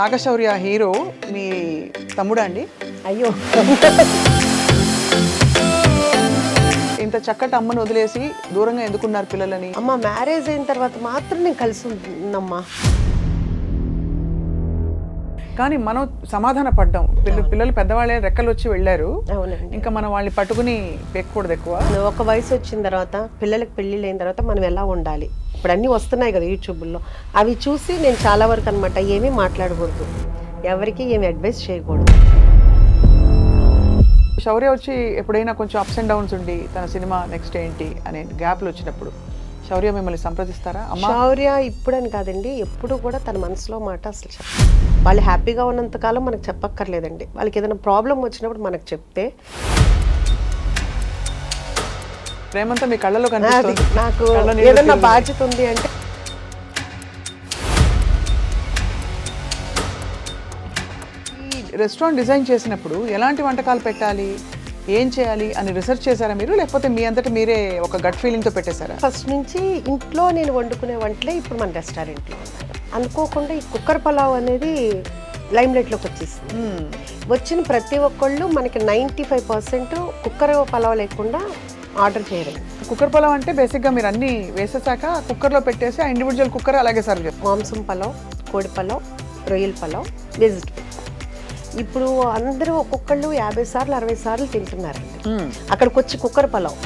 Naga Shaurya hero మీ తమ్ముడా అండి? అయ్యో ఇంత చక్కటి అమ్మను వదిలేసి దూరంగా ఎందుకున్నారు పిల్లలని? అమ్మ మ్యారేజ్ అయిన తర్వాత మాత్రం నేను కలిసి ఉంటున్నమ్మా. కానీ మనం సమాధాన పడ్డాం. పిల్లలు పెద్దవాళ్ళే రెక్కలు వచ్చి వెళ్ళారు. అవునండి. ఇంకా మనం వాళ్ళని పట్టుకుని పెక్కకూడదు ఎక్కువ. ఒక వయసు వచ్చిన తర్వాత పిల్లలకి పెళ్ళిళ్ళు అయిన తర్వాత మనం ఎలా ఉండాలి, ఇప్పుడు అన్నీ వస్తున్నాయి కదా యూట్యూబ్లో, అవి చూసి నేను చాలా వరకు అనమాట ఏమీ మాట్లాడకూడదు, ఎవరికి ఏమి అడ్వైస్ చేయకూడదు. శౌర్య వచ్చి ఎప్పుడైనా కొంచెం అప్స్ అండ్ డౌన్స్ ఉండి తన సినిమా నెక్స్ట్ ఏంటి అనే గ్యాప్లు వచ్చినప్పుడు శౌర్య మిమ్మల్ని సంప్రదిస్తారా? శౌర్య ఇప్పుడని కాదండి, ఎప్పుడు కూడా తన మనసులో మాట అసలు చెప్పదు. వాళ్ళు హ్యాపీగా ఉన్నంతకాలం మనకు చెప్పక్కర్లేదండి. వాళ్ళకి ఏదైనా ప్రాబ్లం వచ్చినప్పుడు మనకు చెప్తే ప్రేమంతా మీ కళ్ళలో కనిపిస్తుంది. నాకు ఏదైనా బాధ్యత ఉంది అంటే రెస్టారెంట్ డిజైన్ చేసినప్పుడు ఎలాంటి వంటకాలు పెట్టాలి, ఏం చేయాలి అని రిసెర్చ్ చేశారా మీరు, లేకపోతే మీ అంతటా మీరే ఒక గట్ ఫీలింగ్తో పెట్టేశారా? ఫస్ట్ నుంచి ఇంట్లో నేను వండుకునే వంటలే ఇప్పుడు మన రెస్టారెంట్లో ఉన్నాయి. అనుకోకుండా ఈ కుక్కర్ పలావ్ అనేది లైమ్ లైట్లోకి వచ్చేసింది. వచ్చిన ప్రతి ఒక్కళ్ళు మనకి 95% కుక్కర్ పలావ్ లేకుండా ఆర్డర్ చేయరు. కుక్కర్ పలావ్ అంటే బేసిక్గా మీరు అన్నీ వేసేసాక కుక్కర్లో పెట్టేసి ఆ ఇండివిజువల్ కుక్కర్ అలాగే సర్వ్ చేస్తారు. మాంసం పలావ్, కోడి పలావ్, రొయ్యల పలావ్, వెజిటబుల్. ఇప్పుడు అందరూ ఒక్కొక్కళ్ళు 50 సార్లు 60 సార్లు తింటున్నారండి. అక్కడికి వచ్చి కుక్కర్ పలావ్.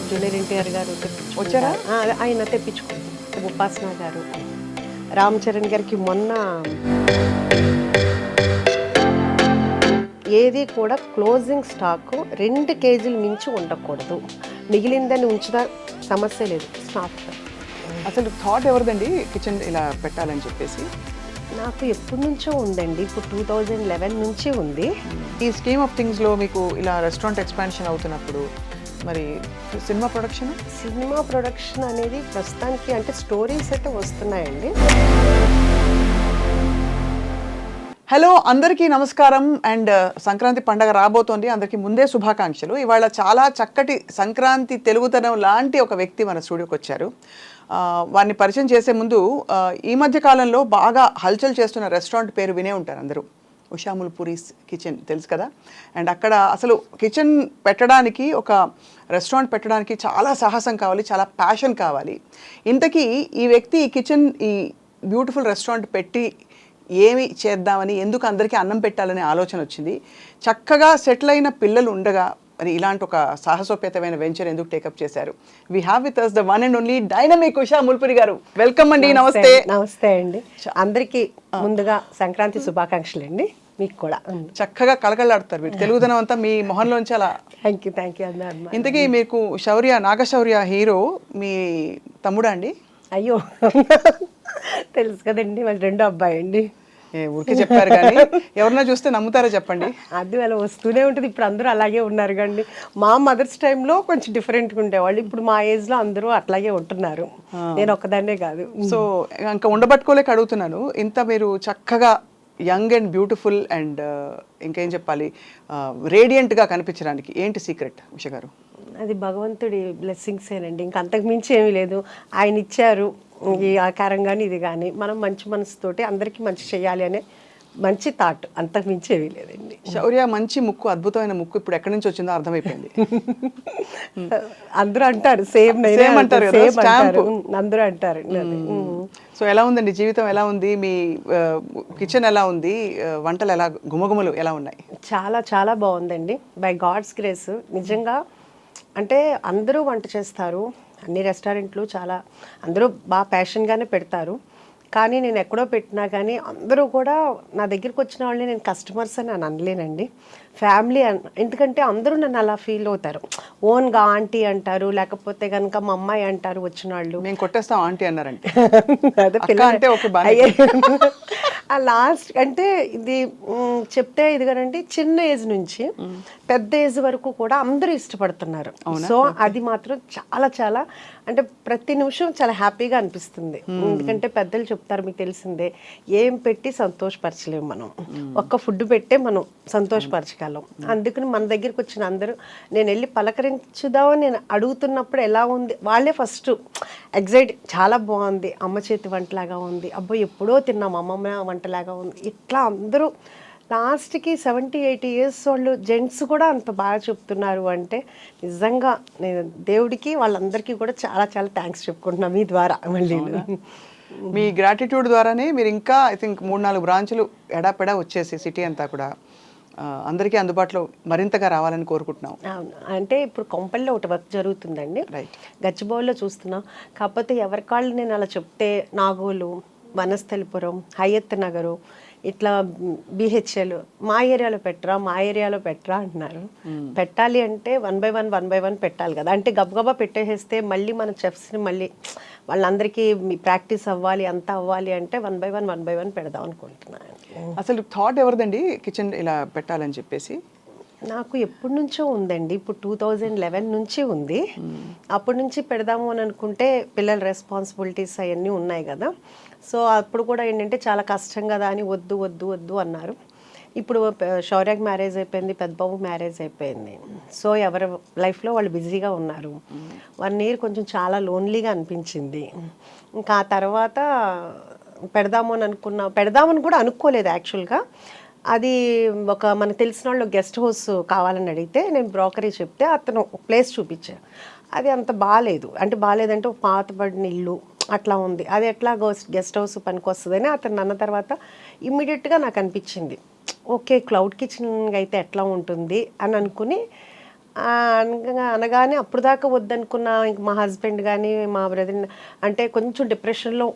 జూనియర్ ఎన్టీఆర్ గారు వచ్చారా? ఆయన తెప్పించుకుంటారు. ఉపాసన గారు, రామ్ చరణ్ గారికి మొన్న ఏది కూడా క్లోజింగ్ స్టాక్ 2 కేజీలు మించి ఉండకూడదు, మిగిలిందని ఉంచుదా సమస్య లేదు. స్టాక్ అసలు థాట్ ఎవరిదండి కిచెన్ ఇలా పెట్టాలని చెప్పేసి? నాకు ఎప్పటి నుంచో ఉందండి, ఇప్పుడు 2011 నుంచి ఉంది. ఈ స్కీమ్ ఆఫ్ థింగ్స్లో మీకు ఇలా రెస్టారెంట్ ఎక్స్పాన్షన్ అవుతున్నప్పుడు మరి సినిమా ప్రొడక్షన్ అనేది ప్రస్తుతానికి అంటే స్టోరీస్ అయితే వస్తున్నాయండి. హలో, అందరికీ నమస్కారం. అండ్ సంక్రాంతి పండగ రాబోతోంది, అందరికీ ముందే శుభాకాంక్షలు. ఇవాళ చాలా చక్కటి సంక్రాంతి తెలుగుతనం లాంటి ఒక వ్యక్తి మన స్టూడియోకి వచ్చారు. వారిని పరిచయం చేసే ముందు ఈ మధ్య కాలంలో బాగా హల్చల్ చేస్తున్న రెస్టారెంట్ పేరు వినే ఉంటారు అందరూ, ఉషాముల్పూరీస్ కిచెన్, తెలుసు కదా. అండ్ అక్కడ అసలు కిచెన్ పెట్టడానికి, ఒక రెస్టారెంట్ పెట్టడానికి చాలా సాహసం కావాలి, చాలా ప్యాషన్ కావాలి. ఇంతకీ ఈ వ్యక్తి ఈ కిచెన్, ఈ బ్యూటిఫుల్ రెస్టారెంట్ పెట్టి ఏమి చేద్దామని, ఎందుకు అందరికీ అన్నం పెట్టాలనే ఆలోచన వచ్చింది. చక్కగా సెటిల్ అయిన పిల్లలు ఉండగా మరి ఇలాంటి ఒక సాహసోపేతమైన వెంచర్ ఎందుకు టేకప్ చేశారు? We have with us the one and only dynamic Usha Mulpuri గారు. వెల్కమ్ అండి. నమస్తే. నమస్తే అండి. అందరికీ ముందుగా సంక్రాంతి శుభాకాంక్షలు అండి. మీకు కూడా. చక్కగా కలకలాడుతారు మీరు, తెలుగుదనం అంతా మీ మొహంలోంచి అలా. థ్యాంక్ యూ అన్నారు. ఇంతకీ మీకు నాగశౌర్య హీరో మీ తమ్ముడా అండి? అయ్యో తెలుసు కదండి, మరి రెండో అబ్బాయి అండి. ఊరికే చెప్పారు కానీ ఎవరన్నా చూస్తే నమ్ముతారా చెప్పండి? అది అలా వస్తూనే ఉంటుంది. ఇప్పుడు అందరూ అలాగే ఉన్నారు కండి. మా మదర్స్ టైంలో కొంచెం డిఫరెంట్గా ఉండేవాళ్ళు, ఇప్పుడు మా ఏజ్లో అందరూ అట్లాగే ఉంటున్నారు. నేను ఒక్కదాన్నే కాదు. సో ఇంకా ఉండబట్టుకోలేక అడుగుతున్నాను. ఇంత మీరు చక్కగా యంగ్ అండ్ బ్యూటిఫుల్ అండ్ ఇంకేం చెప్పాలి, రేడియంట్గా కనిపించడానికి ఏంటి సీక్రెట్ ఉష గారు? అది భగవంతుడి బ్లెస్సింగ్సేనండి, ఇంకా అంతకు మించి ఏమీ లేదు. ఆయన ఇచ్చారు ఈ ఆకారం కానీ ఇది కానీ, మనం మంచి మనసుతోటి అందరికీ మంచి చేయాలి అనే మంచి థాట్, అంతకు మించి ఏమీ లేదండి. శౌర్య మంచి ముక్కు, అద్భుతమైన ముక్కు ఇప్పుడు ఎక్కడి నుంచి వచ్చిందో అర్థమైపోయింది. అందరూ అంటారు, సేమ్ అంటారు, అందరూ అంటారు. సో ఎలా ఉందండి జీవితం, ఎలా ఉంది మీ కిచెన్, ఎలా ఉంది వంటలు, ఎలా గుమగుమలు ఎలా ఉన్నాయి? చాలా చాలా బాగుందండి, బై గాడ్స్ గ్రేస్. నిజంగా అంటే అందరూ వంట చేస్తారు, అన్ని రెస్టారెంట్లు చాలా అందరూ బాగా ప్యాషన్గానే పెడతారు. కానీ నేను ఎక్కడో పెట్టినా కానీ అందరూ కూడా నా దగ్గరికి వచ్చిన వాళ్ళని నేను కస్టమర్స్ అని అనలేనండి, ఫ్యామిలీ ఎందుకంటే అందరూ నన్ను అలా ఫీల్ అవుతారు. ఓన్గా ఆంటీ అంటారు, లేకపోతే కనుక మా అమ్మాయి అంటారు వచ్చిన వాళ్ళు. మేము కొట్టేస్తాం ఆంటీ అన్నారంటే ఆ లాస్ట్ అంటే ఇది చెప్తే ఇది కదండి, చిన్న ఏజ్ నుంచి పెద్ద ఏజ్ వరకు కూడా అందరూ ఇష్టపడుతున్నారు. సో అది మాత్రం చాలా చాలా అంటే ప్రతి నిమిషం చాలా హ్యాపీగా అనిపిస్తుంది. ఎందుకంటే పెద్దలు చెప్తారు, మీకు తెలిసిందే, ఏం పెట్టి సంతోషపరచలేము మనం, ఒక్క ఫుడ్ పెట్టే మనం సంతోషపరచగలం. అందుకని మన దగ్గరికి వచ్చిన అందరూ నేను వెళ్ళి పలకరించుదామని నేను అడుగుతున్నప్పుడు ఎలా ఉంది, వాళ్ళే ఫస్ట్ ఎగ్జైట్, చాలా బాగుంది, అమ్మ చేతి వంటలాగా ఉంది, అబ్బో ఎప్పుడో తిన్నాం అమ్మమ్మ వంటలాగా ఉంది, ఇట్లా అందరూ లాస్ట్కి 70-80 ఇయర్స్ వాళ్ళు జెంట్స్ కూడా అంత బాగా చెప్తున్నారు అంటే నిజంగా నేను దేవుడికి వాళ్ళందరికీ కూడా చాలా చాలా థ్యాంక్స్ చెప్పుకుంటున్నాను మీ ద్వారా. మళ్ళీ మీ గ్రాటిట్యూడ్ ద్వారానే మీరు ఇంకా ఐ థింక్ 3-4 బ్రాంచులు ఎడాపెడా వచ్చేసి సిటీ అంతా కూడా అందరికీ అందుబాటులో మరింతగా రావాలని కోరుకుంటున్నాం. అవును, అంటే ఇప్పుడు కొంపల్లో ఒకటి వర్క్ జరుగుతుందండి, రైట్, గచ్చిబౌలిలో చూస్తున్నాం. కాకపోతే ఎవరికాళ్ళు నేను అలా చెప్తే నాగోలు, వనస్థలిపురం, హయత్ నగరు, ఇట్లా బిహెచ్ఎల్ మా ఏరియాలో పెట్టరా అంటున్నారు. పెట్టాలి అంటే 1 by 1 పెట్టాలి కదా, అంటే గబగబా పెట్టేసేస్తే మళ్ళీ మన చెఫ్స్ని మళ్ళీ వాళ్ళందరికీ ప్రాక్టీస్ అవ్వాలి, అంతా అవ్వాలి అంటే 1 by 1 పెడదాం అనుకుంటున్నాను. అసలు థాట్ ఎవరిదండి కిచెన్ ఇలా పెట్టాలని చెప్పేసి? నాకు ఎప్పటి నుంచో ఉందండి, ఇప్పుడు 2011 నుంచి ఉంది. అప్పటి నుంచి పెడదాము అని అనుకుంటే పిల్లల రెస్పాన్సిబిలిటీస్ అవన్నీ ఉన్నాయి కదా, సో అప్పుడు కూడా ఏంటంటే చాలా కష్టం కదా అని వద్దు వద్దు వద్దు అన్నారు. ఇప్పుడు శౌర్యకి మ్యారేజ్ అయిపోయింది, పెద్దబాబు మ్యారేజ్ అయిపోయింది, సో ఎవరి లైఫ్లో వాళ్ళు బిజీగా ఉన్నారు. 1 year కొంచెం చాలా లోన్లీగా అనిపించింది. ఇంకా ఆ తర్వాత పెడదామని కూడా అనుకోలేదు యాక్చువల్గా. అది ఒక మనకు తెలిసిన వాళ్ళు గెస్ట్ హౌస్ కావాలని అడిగితే నేను బ్రోకరీ చెప్తే అతను ప్లేస్ చూపించాను. అది అంత బాగాలేదు, అంటే బాగాలేదంటే ఒక పాతబడిన ఇల్లు అట్లా ఉంది, అది ఎట్లా గెస్ట్ హౌస్ పనికి వస్తుందని అతను అన్న తర్వాత ఇమ్మీడియట్గా నాకు అనిపించింది, ఓకే క్లౌడ్ కిచెన్ అయితే ఎట్లా ఉంటుంది అని అనుకుని అనగానే అప్పుడు దాకా వద్దనుకున్న ఇంక మా హస్బెండ్ కానీ మా బ్రదర్ అంటే కొంచెం డిప్రెషన్లో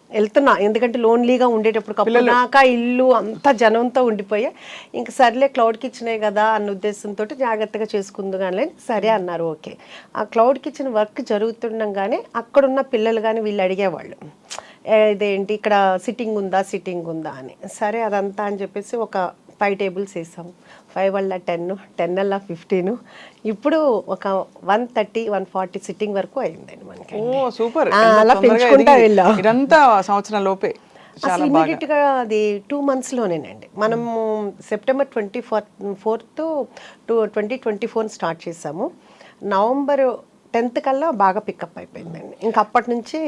వెళ్తున్నా, ఎందుకంటే లోన్లీగా ఉండేటప్పుడు కప్పునాక ఇల్లు అంతా జనంతో ఉండిపోయా. ఇంక సర్లే క్లౌడ్ కిచెనే కదా అన్న ఉద్దేశంతో జాగ్రత్తగా చేసుకుందు కానీ సరే అన్నారు. ఓకే, ఆ క్లౌడ్ కిచెన్ వర్క్ జరుగుతుండగానే అక్కడున్న పిల్లలు కానీ వీళ్ళు అడిగేవాళ్ళు, ఇదేంటి ఇక్కడ సిట్టింగ్ ఉందా అని. సరే అదంతా అని చెప్పేసి ఒక 5 tables వేసాం, 5 వల్ల 10, 10 వల్ల 15, ఇప్పుడు ఒక 130-140 సిట్టింగ్ వరకు అయిందండి మనకి. సూపర్, అలా పెంచుకుంటా వెళ్ళాం. ఇదంతా సంవత్సరం లోపే అసలు ఇమీడియట్ గా అది 2 monthsలోనేనండి. మనము September 24th 2024 స్టార్ట్ చేసాము, November 10th కల్లా బాగా పికప్ అయిపోయిందండి. ఇంకా అప్పటి నుంచి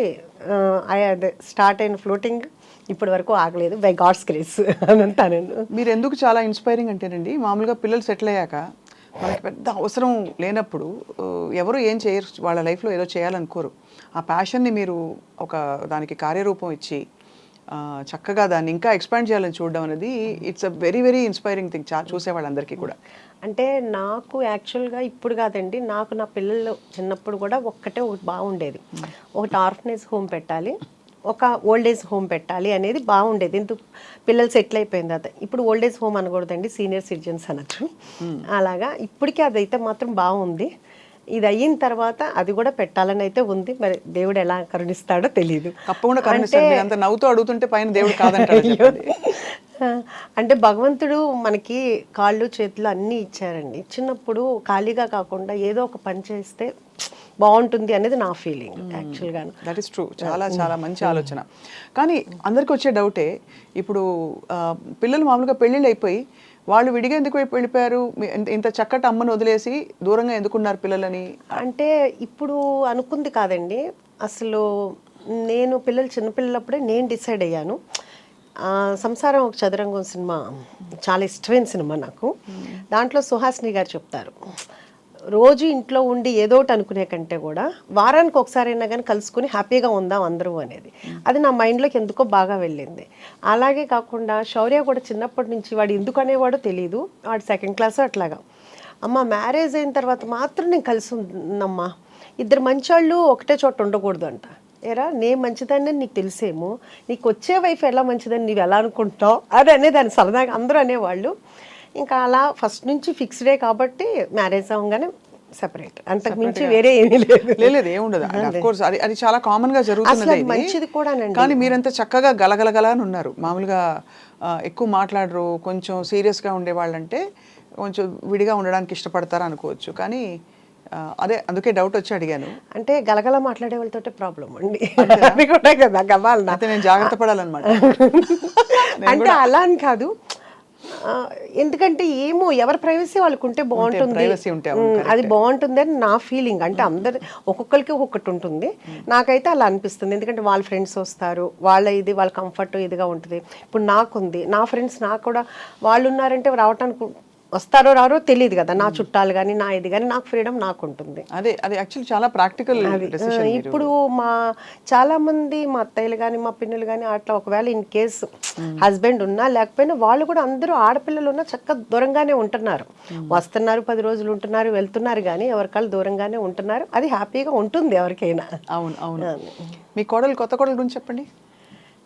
స్టార్ట్ అయిన ఫ్లోటింగ్ ఇప్పటి వరకు ఆగలేదు, బై గాడ్స్ గ్రేస్ అని అంటాను. మీరు ఎందుకు చాలా ఇన్స్పైరింగ్ అంటేనండి, మామూలుగా పిల్లలు సెటిల్ అయ్యాక మనకి పెద్ద అవసరం లేనప్పుడు ఎవరు ఏం చేయరు, వాళ్ళ లైఫ్లో ఏదో చేయాలనుకోరు. ఆ ప్యాషన్ని మీరు ఒక దానికి కార్యరూపం ఇచ్చి చక్కగా దాన్ని ఇంకా ఎక్స్పాండ్ చేయాలని చూడడం అనేది it's a very very inspiring thing చూసే వాళ్ళందరికీ కూడా. అంటే నాకు యాక్చువల్గా ఇప్పుడు కాదండి, నాకు నా పిల్లలు చిన్నప్పుడు కూడా ఒకటి బాగుండేది, ఒకటి ఆర్ఫనేజ్ హోమ్ పెట్టాలి, ఒక ఓల్డ్ ఏజ్ హోమ్ పెట్టాలి అనేది బాగుండేది. ఎందుకు పిల్లలు సెటిల్ అయిపోయింది అది, ఇప్పుడు ఓల్డ్ ఏజ్ హోమ్ అనకూడదండి, సీనియర్ సిటిజన్స్ అనొచ్చు. అలాగా ఇప్పటికీ అదైతే మాత్రం బాగుంది. ఇది అయిన తర్వాత అది కూడా పెట్టాలని అయితే ఉంది, మరి దేవుడు ఎలా కరుణిస్తాడో తెలియదు. తప్పకుండా కరుణిస్తాడు, అంత నవ్వుతూ అడుగుతుంటే పైన దేవుడు కాదంటాడు. అంటే భగవంతుడు మనకి కాళ్ళు చేతులు అన్నీ ఇచ్చారండి. చిన్నప్పుడు ఖాళీగా కాకుండా ఏదో ఒక పని చేస్తే బాగుంటుంది అనేది నా ఫీలింగ్ యాక్చువల్గా. దట్ ఈస్ ట్రూ, చాలా చాలా మంచి ఆలోచన. కానీ అందరికి వచ్చే డౌటే, ఇప్పుడు పిల్లలు మామూలుగా పెళ్ళిళ్ళు అయిపోయి వాళ్ళు విడిగా ఎందుకు వెళ్ళిపోయారు, ఇంత చక్కటి అమ్మను వదిలేసి దూరంగా ఎందుకున్నారు పిల్లలని? అంటే ఇప్పుడు అనుకుంది కాదండి, అసలు నేను పిల్లలు చిన్నపిల్లలప్పుడే నేను డిసైడ్ అయ్యాను. సంసారం ఒక చదరంగం సినిమా చాలా ఇష్టమైన సినిమా నాకు. దాంట్లో సుహాసిని గారు చెప్తారు, రోజు ఇంట్లో ఉండి ఏదోటి అనుకునే కంటే కూడా వారానికి ఒకసారి అయినా కానీ కలుసుకుని హ్యాపీగా ఉందాం అందరూ అనేది. అది నా మైండ్లోకి ఎందుకో బాగా వెళ్ళింది. అలాగే కాకుండా శౌర్య కూడా చిన్నప్పటి నుంచి వాడు ఎందుకు అనేవాడో తెలియదు, వాడు 2nd class అట్లాగా, అమ్మ మ్యారేజ్ అయిన తర్వాత మాత్రం నేను కలిసి ఉందమ్మా, ఇద్దరు మంచోళ్ళు ఒకటే చోట ఉండకూడదు అంట. ఏరా నేను మంచిదాన్ని నీకు తెలిసేమో, నీకు వచ్చే వైఫ్ ఎలా మంచిదని నీవు ఎలా అనుకుంటావు అది అనేదాన్ని సరదాగా అందరూ అనేవాళ్ళు. ఇంకా అలా ఫస్ట్ నుంచి ఫిక్స్డే కాబట్టి మ్యారేజ్ అవ్వగానే సెపరేట్, అంతకు మించి వేరే ఏమీ లేదు. లేదు ఏముండదు. అఫ్ కోర్స్ అది అది చాలా కామన్ గా జరుగుతున్నది అసలు మంచిది కూడానండి. కానీ మీరంతా చక్కగా గలగలగలా అని ఉన్నారు. మామూలుగా ఎక్కువ మాట్లాడరు, కొంచెం సీరియస్ గా ఉండేవాళ్ళంటే కొంచెం విడిగా ఉండడానికి ఇష్టపడతారు అనుకోవచ్చు. కానీ అదే అందుకే డౌట్ వచ్చి అడిగాను. అంటే గలగల మాట్లాడే వాళ్ళతో ప్రాబ్లం అండి. అది కూడా కదా గవాలనా. అయితే నేను జాగ్రత్త పడాలన్నమాట. అంటే అలా అని కాదు, ఎందుకంటే ఏమో ఎవరి ప్రైవసీ వాళ్ళకు ఉంటే బాగుంటుంది, ప్రైవసీ ఉంటే అది బాగుంటుంది అని నా ఫీలింగ్. అంటే అందరు ఒక్కొక్కరికి ఒక్కొక్కటి ఉంటుంది, నాకైతే అలా అనిపిస్తుంది. ఎందుకంటే వాళ్ళ ఫ్రెండ్స్ వస్తారు, వాళ్ళ కంఫర్ట్ ఇదిగా ఉంటుంది. ఇప్పుడు నాకుంది, నా ఫ్రెండ్స్ నాకు కూడా వాళ్ళు ఉన్నారంటే రావటానికి వస్తారో రారో తెలియదు కదా, నా చుట్టాలు కానీ నా ఇది కానీ, నాకు ఫ్రీడమ్ నాకు ఉంటుంది. అదే అది యాక్చువల్లీ చాలా ప్రాక్టికల్ డెసిషన్. ఇప్పుడు మా చాలా మంది మా అత్తయ్యలు కానీ మా పిన్నులు కానీ అట్లా ఒకవేళ ఇన్ కేస్ హస్బెండ్ ఉన్నా లేకపోయినా వాళ్ళు కూడా అందరూ ఆడపిల్లలు ఉన్నా చక్కగా దూరంగానే ఉంటున్నారు, వస్తున్నారు 10 రోజులు ఉంటున్నారు వెళ్తున్నారు, కానీ ఎవరికాళ్ళు దూరంగానే ఉంటున్నారు. అది హ్యాపీగా ఉంటుంది ఎవరికైనా. అవును అవును. మీ కోడలు, కొత్త కోడలు గురించి చెప్పండి.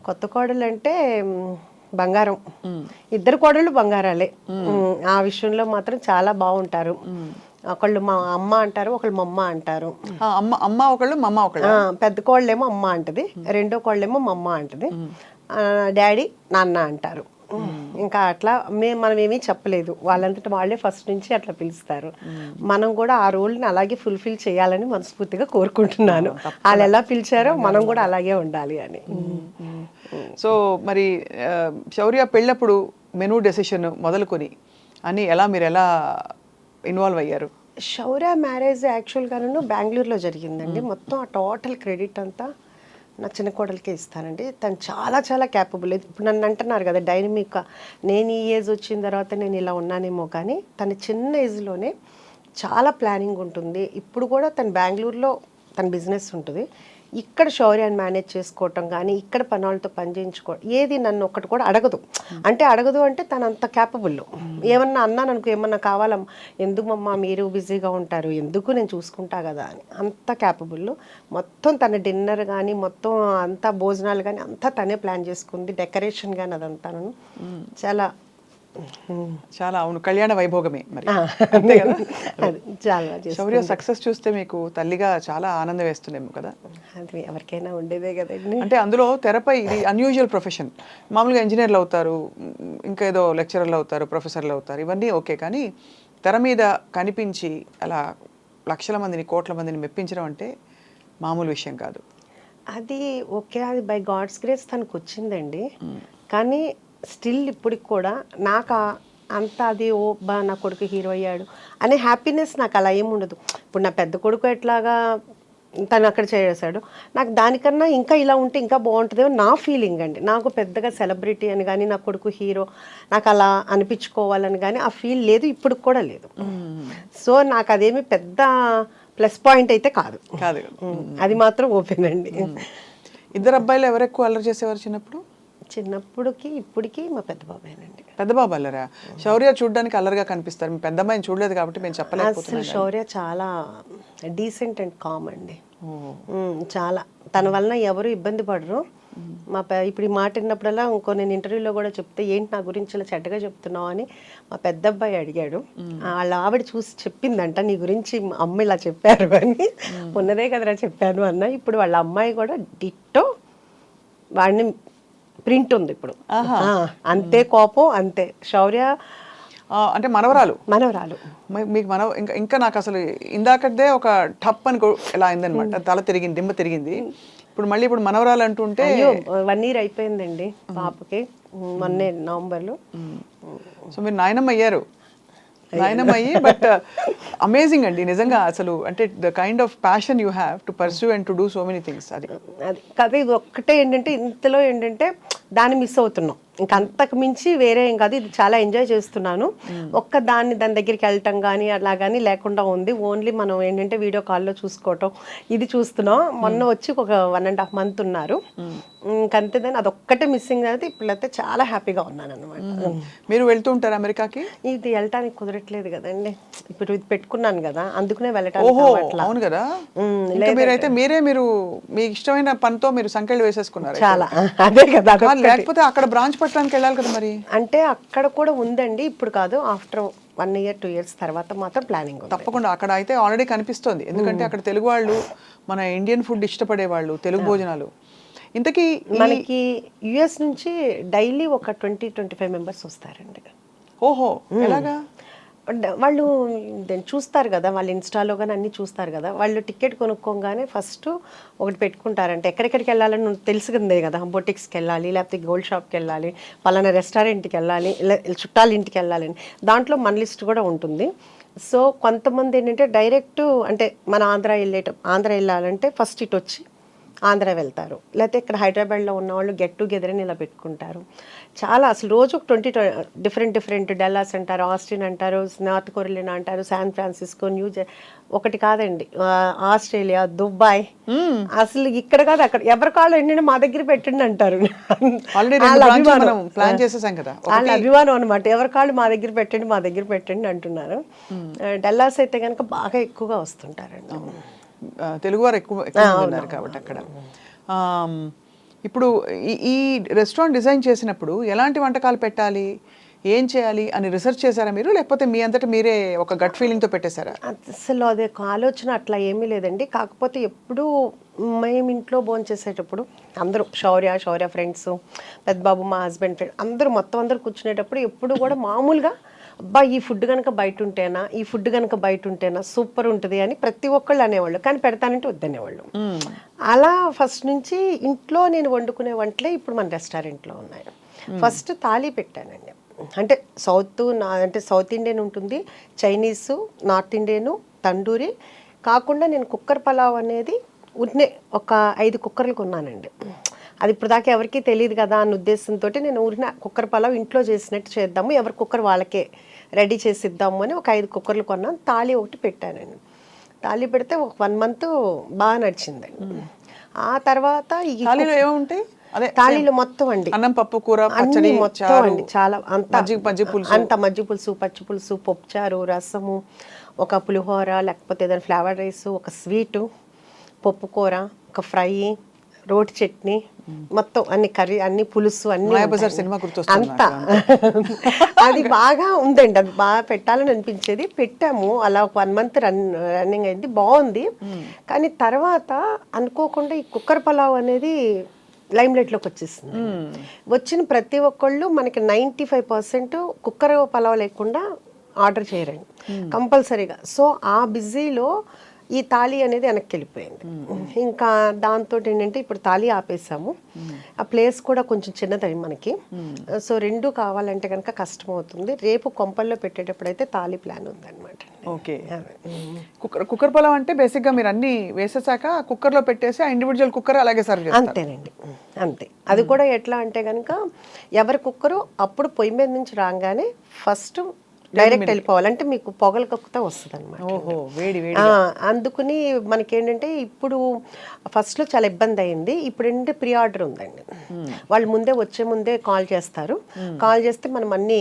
కొత్త కోడలు అంటే బంగారం, ఇద్దరు కోడళ్ళు బంగారాలే. ఆ విషయంలో మాత్రం చాలా బాగుంటారు. ఒకళ్ళు మా అమ్మ అంటారు, ఒకళ్ళు మా అమ్మ అంటారు. అమ్మ ఒకళ్ళు, మా అమ్మ ఒకళ్ళు. పెద్ద కోళ్ళేమో అమ్మ అంటది, రెండో కోళ్ళేమో మా అమ్మ అంటది, డాడీ నాన్న అంటారు. ఇంకా అట్లా మనం ఏమీ చెప్పలేదు, వాళ్ళంతటా వాళ్ళే ఫస్ట్ నుంచి అట్లా పిలుస్తారు. మనం కూడా ఆ రోల్ని అలాగే ఫుల్ఫిల్ చేయాలని మనస్ఫూర్తిగా కోరుకుంటున్నాను. వాళ్ళు ఎలా పిలిచారో మనం కూడా అలాగే ఉండాలి అని. సో మరి శౌర్య పెళ్ళప్పుడు మెనూ డెసిషన్ మొదలుకొని అని మీరు ఎలా ఇన్వాల్వ్ అయ్యారు? శౌర్య మ్యారేజ్ యాక్చువల్గాను బెంగళూరులో జరిగిందండి. మొత్తం ఆ టోటల్ క్రెడిట్ అంతా నా చిన్న కోడలికే ఇస్తానండి. తను చాలా చాలా క్యాపబుల్. ఇప్పుడు నన్ను అంటున్నారు కదా డైనమిక్, నేను ఈ ఏజ్ వచ్చిన తర్వాత నేను ఇలా ఉన్నానేమో, కానీ తన చిన్న ఏజ్లోనే చాలా ప్లానింగ్ ఉంటుంది. ఇప్పుడు కూడా తను బెంగళూరులో తన బిజినెస్ ఉంటుంది, ఇక్కడ శౌర్యాన్ని మేనేజ్ చేసుకోవటం కానీ ఇక్కడ పనులతో పని చేయించుకోవడం, ఏది నన్ను ఒక్కటి కూడా అడగదు. అంటే తను అంత క్యాపబుల్. ఏమన్నా అన్నాను అనుకో, ఏమన్నా కావాలా, ఎందుకమ్మా మీరు బిజీగా ఉంటారు, ఎందుకు నేను చూసుకుంటా కదా అని, అంత క్యాపబుల్. మొత్తం తన డిన్నర్ కానీ మొత్తం అంతా భోజనాలు కానీ అంతా తనే ప్లాన్ చేసుకుంది, డెకరేషన్ కానీ అదంతా చాలా చాలా అవును, కళ్యాణ వైభోగమే మరి. చాలా శౌర్య సక్సెస్ చూస్తే మీకు తల్లిగా చాలా ఆనందం వేస్తుందేమో కదా? అది ఎవరికైనా ఉండేదే కదండి. అంటే అందులో తెరపై ఇది అన్యూజువల్ ప్రొఫెషన్. మామూలుగా ఇంజనీర్లు అవుతారు, ఇంకా ఏదో లెక్చరర్లు అవుతారు, ప్రొఫెసర్లు అవుతారు, ఇవన్నీ ఓకే. కానీ తెర మీద కనిపించి అలా లక్షల మందిని, కోట్ల మందిని మెప్పించడం అంటే మామూలు విషయం కాదు. అది ఓకే, అది బై గాడ్స్ గ్రేస్ తనకు వచ్చిందండి. కానీ స్టిల్ ఇప్పటికి కూడా నాకు అంత అది నా కొడుకు హీరో అయ్యాడు అనే హ్యాపీనెస్ నాకు అలా ఏమి ఉండదు. ఇప్పుడు నా పెద్ద కొడుకు ఎట్లాగా తను అక్కడ చేసాడు, నాకు దానికన్నా ఇంకా ఇలా ఉంటే ఇంకా బాగుంటుందేమో నా ఫీలింగ్ అండి. నాకు పెద్దగా సెలబ్రిటీ అని కానీ నా కొడుకు హీరో నాకు అలా అనిపించుకోవాలని కానీ ఆ ఫీల్ లేదు, ఇప్పుడు కూడా లేదు. సో నాకు అదేమి పెద్ద ప్లస్ పాయింట్ అయితే కాదు, అది మాత్రం ఓపెన్ అండి. ఇద్దరు అబ్బాయిలు ఎవరు ఎక్కువ అల్లరి చేసేవారు చిన్నప్పుడు? చిన్నప్పుడుకి ఇప్పటికి మా పెద్ద బాబాయేనండి. పెద్ద బాబు అల్లరా? శౌర్య చూడడానికి అల్లరిగా కనిపిస్తారు, మీ పెద్ద అమ్మాయిని చూడలేదు కాబట్టి మేము చెప్పలేకపోతున్నాం. అసలు శౌర్య చాలా డీసెంట్ అండ్ కామ్ అండి. చాలా తన వలన ఎవరు ఇబ్బంది పడరు. ఇప్పుడు ఈ మాట విన్నప్పుడల్లా నేను ఇంటర్వ్యూలో కూడా చెప్తే ఏంటి నా గురించి ఇలా చెడ్డగా చెప్తున్నావు అని మా పెద్ద అబ్బాయి అడిగాడు. వాళ్ళ ఆవిడ చూసి చెప్పిందంట, నీ గురించి అమ్మ ఇలా చెప్పారు అని. ఉన్నదే కదరా చెప్పాను అన్న. ఇప్పుడు వాళ్ళ అమ్మాయి కూడా డిట్టో వాడిని ప్రింట్ ఉంది ఇప్పుడు. అంతే కోపం, అంతే. శౌర్య అంటే మనవరాలు మీకు ఇంకా నాకు అసలు ఇందాకదే ఒక టప్ అని ఎలా అయిందనమాట, తల తిరిగింది, దిమ్మ తిరిగింది. ఇప్పుడు మనవరాలు అంటుంటే 1 year అయిపోయిందండి పాపకి, మొన్నే నవంబర్లో. సో మీరు నాయనమ్మ అయ్యారు, నాయనమ్మ అయ్యి. బట్ అమేజింగ్ అండి నిజంగా. అసలు అంటే the kind of passion you have to pursue and to do so many things. అది కదా, ఇది ఒక్కటే ఏంటంటే ఇంతలో ఏంటంటే దాన్ని మిస్ అవుతున్నాం, ఇంకా అంతకు మించి వేరే ఏం కాదు. ఇది చాలా ఎంజాయ్ చేస్తున్నాను. దాని దగ్గరికి వెళ్ళటం కానీ అలా కానీ లేకుండా ఉంది. ఓన్లీ మనం ఏంటంటే వీడియో కాల్లో చూసుకోవటం ఇది చూస్తున్నాం. మొన్న వచ్చి ఒక 1.5 month ఉన్నారు, ఇంకంతేదాన్ని అదొక్కటే మిస్సింగ్ అయితే. ఇప్పుడైతే చాలా హ్యాపీగా ఉన్నాను అనమాట. మీరు వెళ్తూ ఉంటారు అమెరికాకి? ఇది వెళ్ళటానికి కుదరట్లేదు కదండి, ఇప్పుడు ఇది పెట్టుకున్నాను కదా, అందుకనే వెళ్ళటానికి. అవును కదా. మీరైతే మీరు మీ ఇష్టమైన పనితో మీరు సంఖ్యలు వేసేసుకున్నారు చాలా. అదే కదా, లేకపోతే అక్కడ బ్రాంచ్ పెట్టడానికి వెళ్ళాలి కదా మరి. అంటే అక్కడ కూడా ఉందండి, ఇప్పుడు కాదు, ఆఫ్టర్ 1 year 2 years తర్వాత మాత్రం ప్లానింగ్ ఉంది. తప్పకుండా అక్కడ అయితే ఆల్రెడీ కనిపిస్తోంది, ఎందుకంటే అక్కడ తెలుగు వాళ్ళు మన ఇండియన్ ఫుడ్ ఇష్టపడే వాళ్ళు, తెలుగు భోజనాలు. ఇంతకీ మనకి యుఎస్ నుంచి డైలీ ఒక 20-25 మెంబర్స్ వస్తారండి. ఓహో, ఎలాగా? వాళ్ళు దాన్ని చూస్తారు కదా, వాళ్ళు ఇన్స్టాలో కానీ అన్నీ చూస్తారు కదా, వాళ్ళు టికెట్ కొనుక్కోగానే ఫస్ట్ ఒకటి పెట్టుకుంటారంటే ఎక్కడెక్కడికి వెళ్ళాలని తెలిసిందే కదా, బొటిక్స్కి వెళ్ళాలి, లేకపోతే గోల్డ్ షాప్కి వెళ్ళాలి, పలానా రెస్టారెంట్కి వెళ్ళాలి, చుట్టాల ఇంటికి వెళ్ళాలని. దాంట్లో మన లిస్ట్ కూడా ఉంటుంది. సో కొంతమంది ఏంటంటే డైరెక్ట్ అంటే మన ఆంధ్ర వెళ్ళాలంటే ఫస్ట్ ఇటు వచ్చి ఆంధ్ర వెళ్తారు, లేకపోతే ఇక్కడ హైదరాబాద్లో ఉన్న వాళ్ళు గెట్ టుగెదర్ అని ఇలా పెట్టుకుంటారు. చాలా అసలు రోజు 20 డిఫరెంట్ డల్లాస్ అంటారు, ఆస్టిన్ అంటారు, నార్త్ కొరియా అంటారు, శాన్ ఫ్రాన్సిస్కో, ఒకటి కాదండి, ఆస్ట్రేలియా, దుబాయ్, అసలు ఇక్కడ కాదు అక్కడ ఎవరి కాళ్ళు ఏంటంటే మా దగ్గర పెట్టండి అంటారు. వాళ్ళ అభిమానం అనమాట, ఎవరి కాళ్ళు మా దగ్గర పెట్టండి అంటున్నారు. డల్లాస్ అయితే కనుక బాగా ఎక్కువగా వస్తుంటారండి, తెలుగువారు ఎక్కువ ఉన్నారు కాబట్టి అక్కడ. ఇప్పుడు ఈ రెస్టారెంట్ డిజైన్ చేసినప్పుడు ఎలాంటి వంటకాలు పెట్టాలి, ఏం చేయాలి అని రీసెర్చ్ చేశారా మీరు, లేకపోతే మీ అంతటా మీరే ఒక గట్ ఫీలింగ్తో పెట్టేశారా? అసలు అదే ఆలోచన అట్లా ఏమీ లేదండి. కాకపోతే ఎప్పుడు మేము ఇంట్లో భోజనం చేసేటప్పుడు అందరూ శౌర్య ఫ్రెండ్స్, పెద్దబాబు మా హస్బెండ్ ఫ్రెండ్ అందరూ కూర్చునేటప్పుడు ఎప్పుడు కూడా మామూలుగా అబ్బా ఈ ఫుడ్ కనుక బయట ఉంటేనా సూపర్ ఉంటుంది అని ప్రతి ఒక్కళ్ళు అనేవాళ్ళు, కానీ పెడతానంటే వద్దనేవాళ్ళు. అలా ఫస్ట్ నుంచి ఇంట్లో నేను వండుకునే వంటలే ఇప్పుడు మన రెస్టారెంట్లో ఉన్నాయి. ఫస్ట్ థాలీ పెట్టానండి, అంటే సౌత్ ఇండియన్ ఉంటుంది, చైనీసు, నార్త్ ఇండియను, తండూరి కాకుండా నేను కుక్కర్ పలావ్ అనేది ఒక 5 కుక్కర్లు కొన్నానండి. అది ఇప్పుడు దాకా ఎవరికీ తెలియదు కదా అన్న ఉద్దేశంతో నేను ఊరిన కుక్కర్ పలావ్ ఇంట్లో చేసినట్టు చేద్దాము, ఎవరి కుక్కర్ వాళ్ళకే రెడీ చేసి ఇద్దాము అని ఒక 5 కుక్కర్లు కొన్నాను. తాళి ఒకటి పెట్టానండి. తాళి పెడితే ఒక 1 month బాగా నడిచిందండి. ఆ తర్వాత ఈ తాళీలో మొత్తం అండి అన్నం, పప్పు, కూర, అన్ని మొత్తం అండి, చాలా అంత మజ్జిగ పులుసు, పచ్చి పులుసు, పప్పుచారు, రసము, ఒక పులిహోర, లేకపోతే ఏదైనా ఫ్లేవర్ రైస్, ఒక స్వీటు, పప్పు కూర, ఒక ఫ్రై, రోటి చట్నీ, మొత్తం అన్ని కర్రీ, అన్ని పులుసు, అన్ని అంతా అది బాగా ఉందండి. అది బాగా పెట్టాలని అనిపించేది, పెట్టాము. అలా ఒక 1 month రన్నింగ్ అయింది, బాగుంది. కానీ తర్వాత అనుకోకుండా ఈ కుక్కర్ పలావ్ అనేది లైమ్లైట్లోకి వచ్చేసింది. వచ్చిన ప్రతి ఒక్కళ్ళు మనకి 95% కుక్కర్ పలావ్ లేకుండా ఆర్డర్ చేయరండి కంపల్సరీగా. సో ఆ బిజీలో ఈ తాళి అనేది వెనక్కి వెళ్ళిపోయింది. ఇంకా దాంతో ఏంటంటే ఇప్పుడు తాళి ఆపేసాము. ఆ ప్లేస్ కూడా కొంచెం చిన్నది మనకి, సో 2 కావాలంటే కనుక కష్టం అవుతుంది. రేపు కొంపల్లో పెట్టేటప్పుడు అయితే తాళి ప్లాన్ ఉందన్నమాట. ఓకే, కుక్కర్ పొలం అంటే బేసిక్గా మీరు అన్ని వేసేసాక కుక్కర్లో పెట్టేసి ఆ ఇండివిజువల్ కుక్కర్ అలాగే సర్వ్ చేస్తారు? అంతేనండి, అంతే. అది కూడా ఎట్లా అంటే కనుక ఎవరి కుక్కరు అప్పుడు పొయ్యి మీద నుంచి రాగానే ఫస్ట్ డైరెక్ట్ వెళ్ళిపోవాలంటే మీకు పొగలు కక్కుతా వస్తుంది అనమాట. అందుకుని మనకేంటంటే ఇప్పుడు ఫస్ట్లో చాలా ఇబ్బంది అయింది. ఇప్పుడు ఏంటంటే ప్రీ ఆర్డర్ ఉందండి. వాళ్ళు వచ్చే ముందే కాల్ చేస్తారు. కాల్ చేస్తే మనం అన్నీ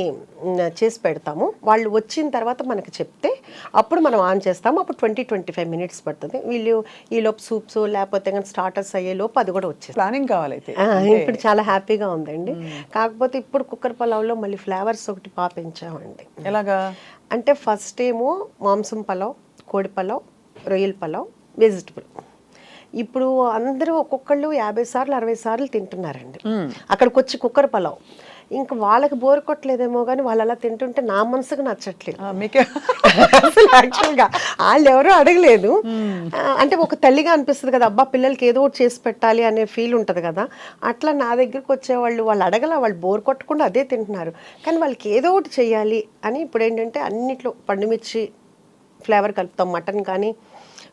చేసి పెడతాము. వాళ్ళు వచ్చిన తర్వాత మనకి చెప్తే అప్పుడు మనం ఆన్ చేస్తాము. అప్పుడు 20-25 minutes పడుతుంది. వీళ్ళు ఈలోపు సూప్స్ లేకపోతే కానీ స్టార్టర్స్ అయ్యేలోపు అది కూడా వచ్చేది. ప్లానింగ్ కావాలి. ఇప్పుడు చాలా హ్యాపీగా ఉందండి. కాకపోతే ఇప్పుడు కుక్కర్ పలావ్లో మళ్ళీ ఫ్లేవర్స్ ఒకటి పెంచామండి. అంటే ఫస్ట్ ఏమో మాంసం పలావ్, కోడి పలావ్, రొయ్యల పలావ్, వెజిటబుల్. ఇప్పుడు అందరూ ఒక్కొక్కళ్ళు 50 సార్లు 60 సార్లు తింటున్నారండి అక్కడికి వచ్చి కుక్కర్ పలావ్. ఇంకా వాళ్ళకి బోర్ కొట్టలేదేమో కానీ వాళ్ళు అలా తింటుంటే నా మనసుకు నచ్చట్లేదు. అసలు యాక్చువల్గా వాళ్ళు ఎవరూ అడగలేదు. అంటే ఒక తల్లిగా అనిపిస్తుంది కదా, అబ్బా పిల్లలకి ఏదో ఒకటి చేసి పెట్టాలి అనే ఫీల్ ఉంటుంది కదా. అట్లా నా దగ్గరికి వచ్చేవాళ్ళు వాళ్ళు బోర్ కొట్టకుండా అదే తింటున్నారు, కానీ వాళ్ళకి ఏదో ఒకటి చెయ్యాలి అని ఇప్పుడు ఏంటంటే అన్నిట్లో పండుమిర్చి ఫ్లేవర్ కలుపుతాం, మటన్ కానీ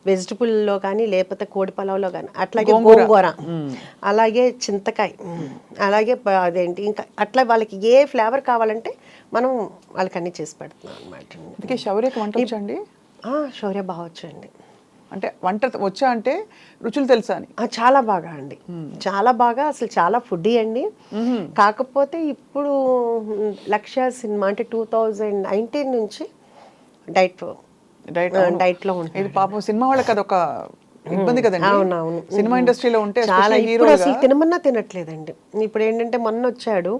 వెజిటబుల్లో కానీ లేకపోతే కోడి పలావ్లో కానీ, అట్లాగే గోంగూర, అలాగే చింతకాయ, అలాగే అదేంటి ఇంకా అట్లా వాళ్ళకి ఏ ఫ్లేవర్ కావాలంటే మనం వాళ్ళకి అన్నీ చేసి పెడుతున్నాం అనమాట. శౌర్యకి వంట వచ్చండి? శౌర్య బాగా వచ్చండి. అంటే వంట వచ్చా అంటే రుచులు తెలుసా అని? చాలా బాగా అండి, చాలా బాగా. అసలు చాలా ఫుడ్డీ అండి. కాకపోతే ఇప్పుడు లక్ష్య సినిమా అంటే 2019 నుంచి డైట్లో ఉంటుంది. ఇది పాపం సినిమా వాళ్ళకి అదొక ఇబ్బంది కదండి. అవునవును. సినిమా ఇండస్ట్రీలో ఉంటే చాలా especially ఇప్పుడు హీరోలుగా అసలు తినమన్నా తినట్లేదండి. ఇప్పుడు ఏంటంటే మొన్న వచ్చాడు,